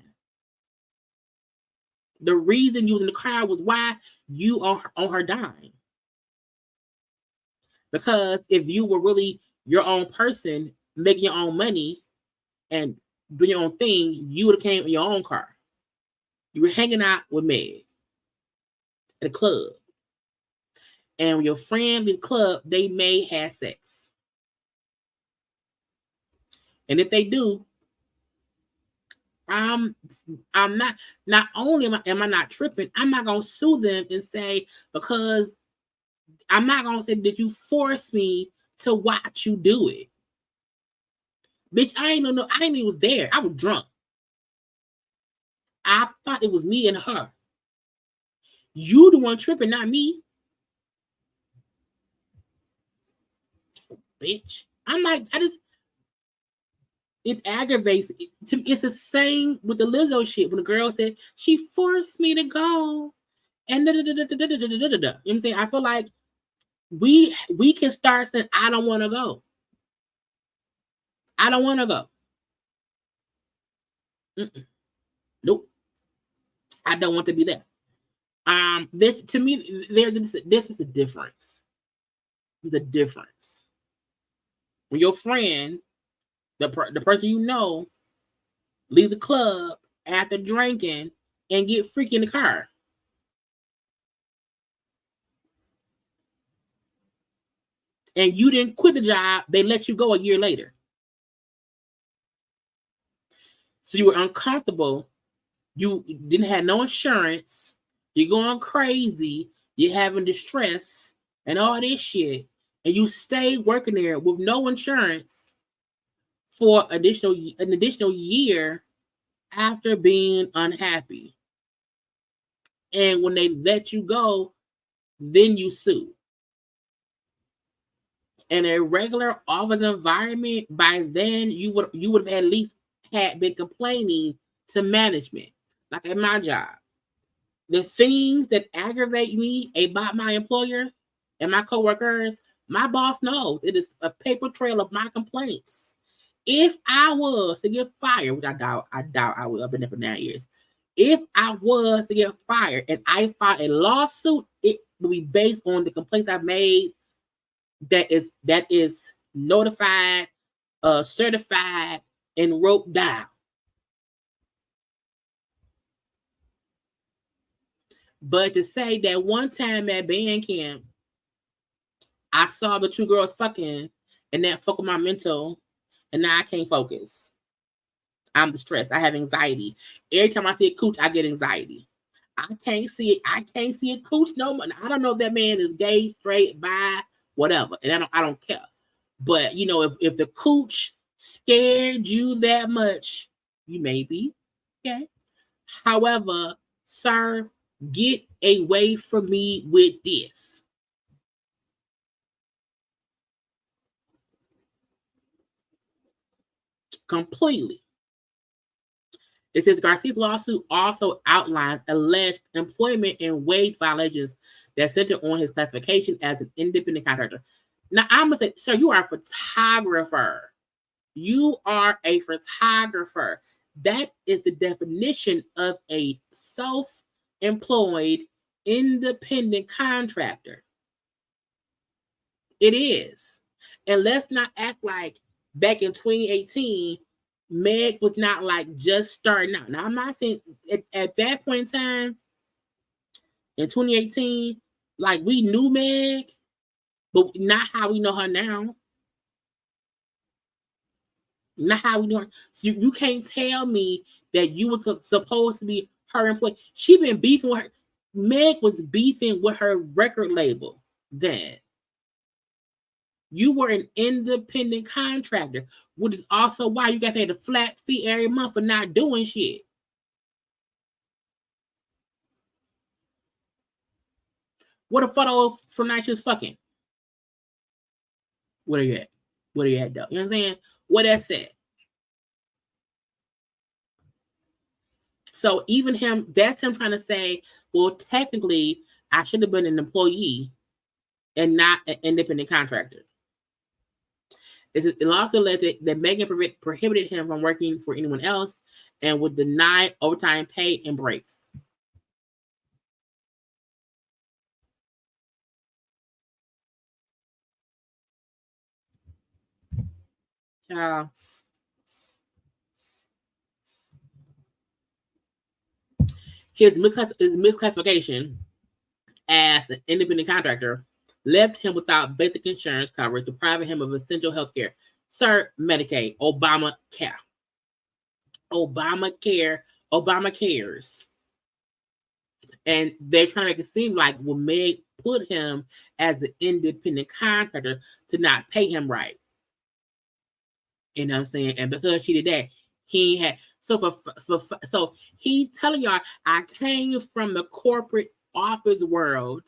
The reason you was in the car was why you on her dime. Because if you were really your own person, making your own money and doing your own thing, you would have came in your own car. You were hanging out with Meg at a club. And when your friend in the club, they may have sex. And if they do, I'm not only am I not tripping, I'm not gonna sue them and say, because I'm not gonna say, did you force me to watch you do it? Bitch, I ain't know it was there. I was drunk. I thought it was me and her. You the one tripping, not me. Bitch. I'm like, it aggravates. It's the same with the Lizzo shit. When the girl said, she forced me to go. And you know what I'm saying? I feel like we can start saying, I don't want to go. I don't want to go. Nope. I don't want to be there. This to me, this is a difference. There's a difference. When your friend, the person you know, leaves the club after drinking and get freaky in the car. And you didn't quit the job, they let you go a year later. So you were uncomfortable. You didn't have no insurance. You're going crazy. You're having distress and all this shit. And you stay working there with no insurance for an additional year after being unhappy. And when they let you go, then you sue. In a regular office environment, by then you would have at least had been complaining to management. Like at my job, the things that aggravate me about my employer and my coworkers, my boss knows. It is a paper trail of my complaints. If I was to get fired, which I doubt I would. I've been there for 9 years. If I was to get fired and I filed a lawsuit, it would be based on the complaints I've made. That is notified, certified, and wrote down. But to say that one time at band camp, I saw the two girls fucking, and that fucked with my mental, and now I can't focus. I'm distressed. I have anxiety. Every time I see a cooch, I get anxiety. I can't see it. I can't see a cooch no more. I don't know if that man is gay, straight, bi, whatever, and I don't care. But you know, if the cooch scared you that much, you may be okay. However, sir, get away from me with this. Completely. It says Garcia's lawsuit also outlines alleged employment and wage violations that center on his classification as an independent contractor. Now, I'm going to say, sir, you are a photographer. You are a photographer. That is the definition of a self-employed independent contractor. It is. And let's not act like back in 2018, Meg was not like just starting out. Now, I'm not saying at that point in time, in 2018, like we knew Meg, but not how we know her now. Not how we know her. So you can't tell me that you were supposed to be her employee. She been beefing with her. Meg was beefing with her record label then. You were an independent contractor, which is also why you got paid a flat fee every month for not doing shit. What a photo from night she was fucking. Where are you at? Where are you at, though? You know what I'm saying? What that said. So even him, that's him trying to say, well, technically, I should have been an employee and not an independent contractor. It also led to that Megan prohibited him from working for anyone else and would deny overtime pay and breaks. His misclassification as an independent contractor left him without basic insurance coverage, depriving him of essential health care. Sir, Medicaid, Obamacare. Obama cares. And they're trying to make it seem like well, Meg put him as an independent contractor to not pay him right. You know what I'm saying? And because she did that, he had so he telling y'all I came from the corporate office world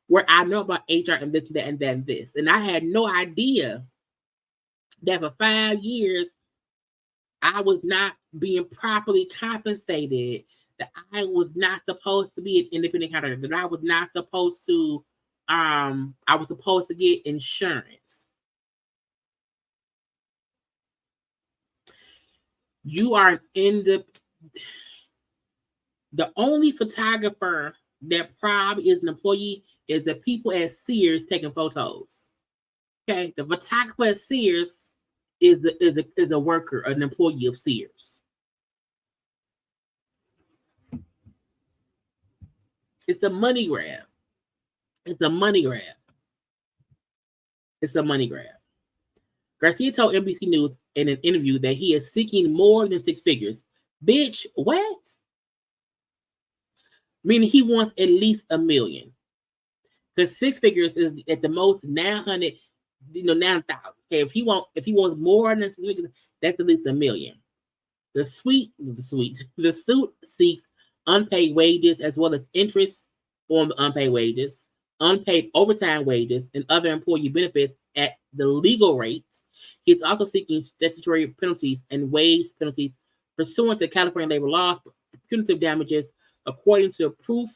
where I know about HR and this, that, and that, and this. And I had no idea that for 5 years, I was not being properly compensated, that I was not supposed to be an independent contractor, that I was not supposed to, I was supposed to get insurance. You are the only photographer that probably is an employee is the people at Sears taking photos. Okay, the photographer at Sears is a worker, an employee of Sears. It's a money grab. It's a money grab. It's a money grab. Garcia told NBC News in an interview that he is seeking more than 6 figures. Bitch, what? Meaning he wants at least $1 million. Because 6 figures is at the most 900, 9,000. Okay, if he wants more than 6 figures, that's at least $1 million. The suit seeks unpaid wages as well as interest on the unpaid wages, unpaid overtime wages, and other employee benefits at the legal rates. He is also seeking statutory penalties and wage penalties pursuant to California labor laws, punitive damages according to proof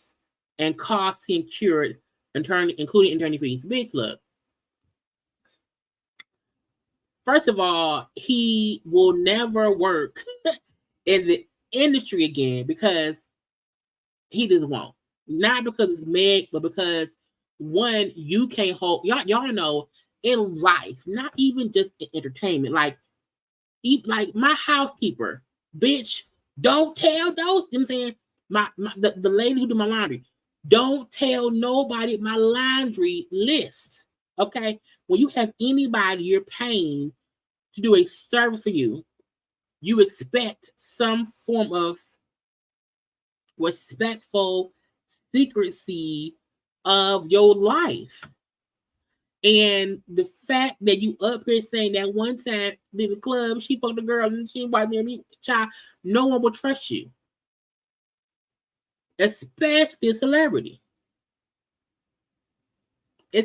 and costs he incurred, including attorney fees. Bitch, look. First of all, he will never work in the industry again because he just won't. Not because it's Meg, but because one, you can't hold y'all know in life, not even just in entertainment, like my housekeeper, bitch, don't tell those, you know what I'm saying? The lady who do my laundry, don't tell nobody my laundry list. Okay. When you have anybody you're paying to do a service for you, you expect some form of respectful secrecy of your life. And the fact that you up here saying that one time in the club, she fucked a girl and she invited me, child, no one will trust you. Especially a celebrity. And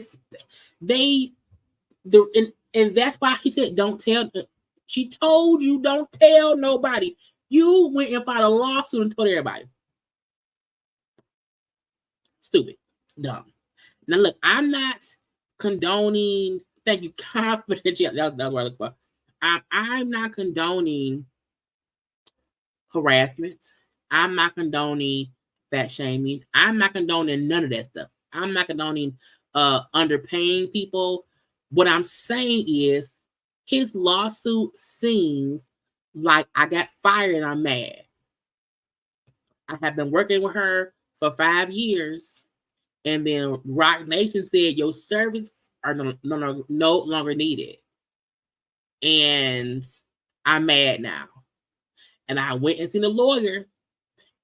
that's why he said, don't tell. She told you, don't tell nobody. You went and filed a lawsuit and told everybody. Stupid. Dumb. Now, look, I'm not condoning, thank you, confidentiality. That's what I look for. I'm not condoning harassment. I'm not condoning fat shaming. I'm not condoning none of that stuff. I'm not condoning underpaying people. What I'm saying is his lawsuit seems like I got fired and I'm mad. I have been working with her for 5 years. And then Rock Nation said your services are no longer needed. And I'm mad now. And I went and seen a lawyer.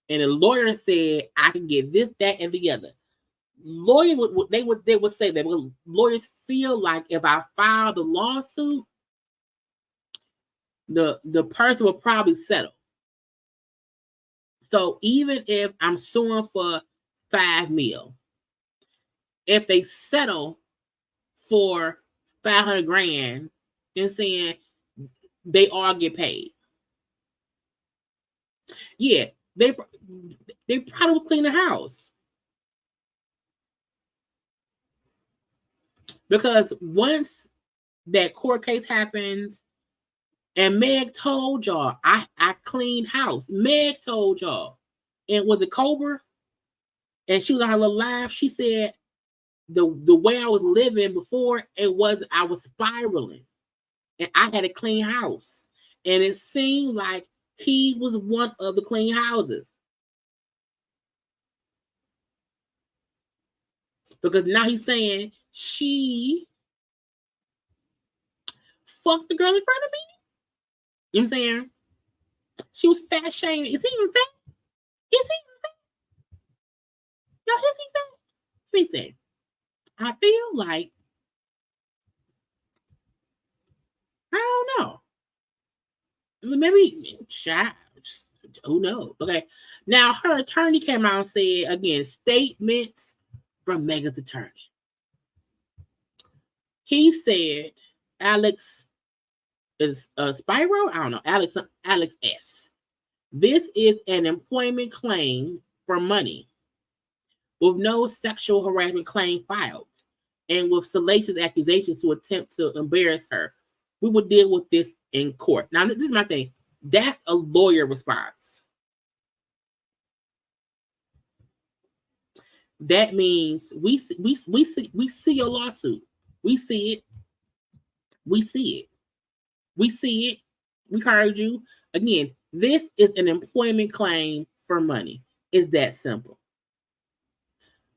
And the lawyer said I can get this, that, and the other. Lawyers would say that lawyers feel like if I file the lawsuit, the person will probably settle. So even if I'm suing for $5 million, if they settle for $500,000, then saying they all get paid. Yeah, they probably will clean the house. Because once that court case happens, and Meg told y'all, I cleaned house. Meg told y'all. And was it Cobra? And she was on her little live. She said the way I was living before, I was spiraling. And I had a clean house. And it seemed like he was one of the clean houses. Because now he's saying she fucked the girl in front of me. You know what I'm saying? She was fat shaming. Is he even fat? Is he even fat? No, is he fat? Let me say. I feel like, I don't know. Maybe Who knows? Okay. Now, her attorney came out and said, again, statements from Megan's attorney. He said, Alex is Spyro? I don't know. Alex S. This is an employment claim for money with no sexual harassment claim filed and with salacious accusations to attempt to embarrass her. We will deal with this in court. Now, this is my thing. That's a lawyer response. That means we see your lawsuit. We see it. We see it. We see it. We heard you. Again, this is an employment claim for money. It's that simple.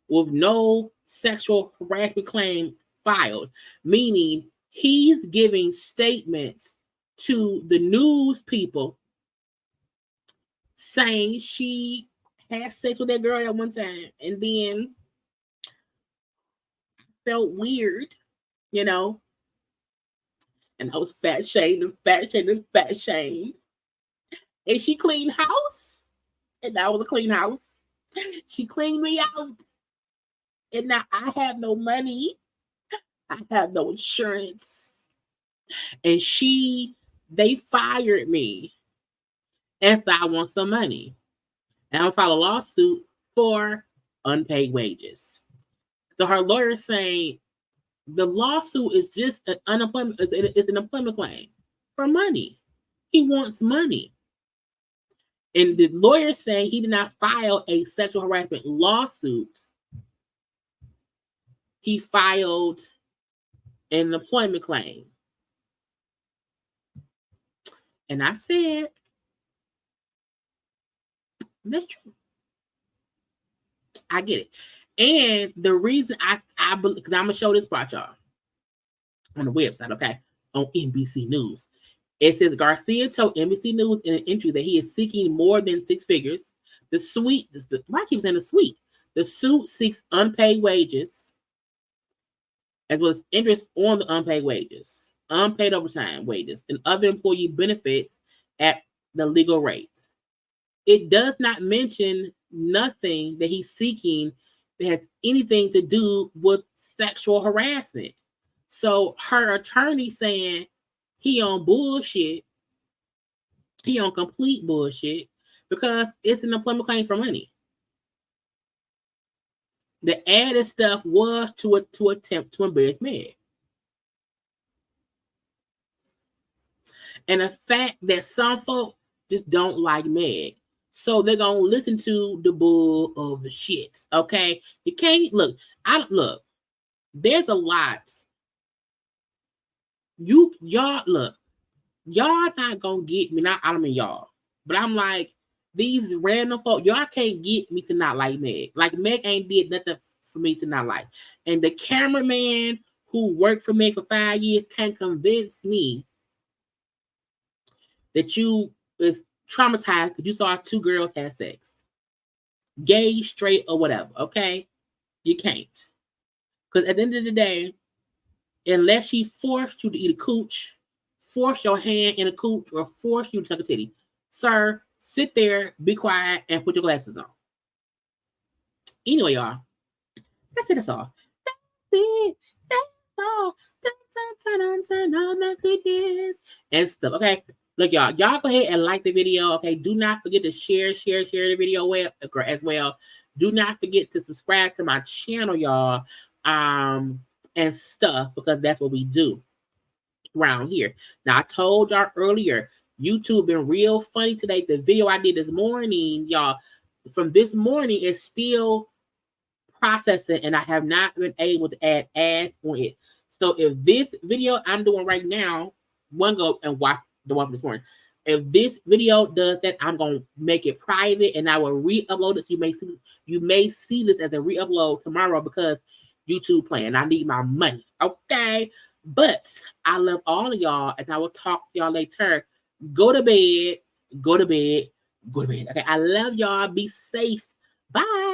With no sexual harassment claim filed, meaning he's giving statements to the news people saying she had sex with that girl at one time and then felt weird, you know, and I was fat shamed and fat shamed and fat shamed. And she cleaned house, and that was a clean house. She cleaned me out, and now I have no money. I have no insurance. And they fired me after I want some money. And I'm file a lawsuit for unpaid wages. So her lawyer is saying the lawsuit is just an unemployment, it's an employment claim for money. He wants money. And the lawyer saying he did not file a sexual harassment lawsuit. He filed an employment claim. And I said, that's true. I get it. And the reason I believe, because I'm going to show this part, y'all, on the website, okay, on NBC News. It says Garcia told NBC News in an interview that he is seeking more than six figures. Why I keep saying the suite? The suit seeks unpaid wages, as well as interest on the unpaid wages, unpaid overtime wages, and other employee benefits at the legal rate. It does not mention nothing that he's seeking that has anything to do with sexual harassment. So her attorney saying he on bullshit, he on complete bullshit, because it's an employment claim for money. The added stuff was to attempt to embarrass Meg. And the fact that some folk just don't like Meg. So they're going to listen to the bull of the shits, okay? You can't, look, there's a lot. Y'all not going to get me, I don't mean y'all, but I'm like, these random folk, y'all can't get me to not like Meg. Like, Meg ain't did nothing for me to not like. And the cameraman who worked for Meg for 5 years can't convince me that you is traumatized because you saw two girls have sex. Gay, straight, or whatever, okay? You can't. Because at the end of the day, unless she forced you to eat a cooch, force your hand in a cooch, or force you to suck a titty, sir, sit there, be quiet, and put your glasses on. Anyway, y'all, that's all. That's it. That's all. Turn on the goodness and stuff, okay? Look, y'all go ahead and like the video, okay? Do not forget to share the video as well. Do not forget to subscribe to my channel, y'all, and stuff, because that's what we do around here. Now, I told y'all earlier, YouTube been real funny today. The video I did this morning, y'all, from this morning is still processing, and I have not been able to add ads on it. So if this video I'm doing right now, go and watch the one from this morning. If this video does that, I'm gonna make it private and I will re-upload it. So you may see this as a re-upload tomorrow because YouTube playing. I need my money, okay? But I love all of y'all, and I will talk to y'all later. Go to bed. Okay, I love y'all. Be safe. Bye.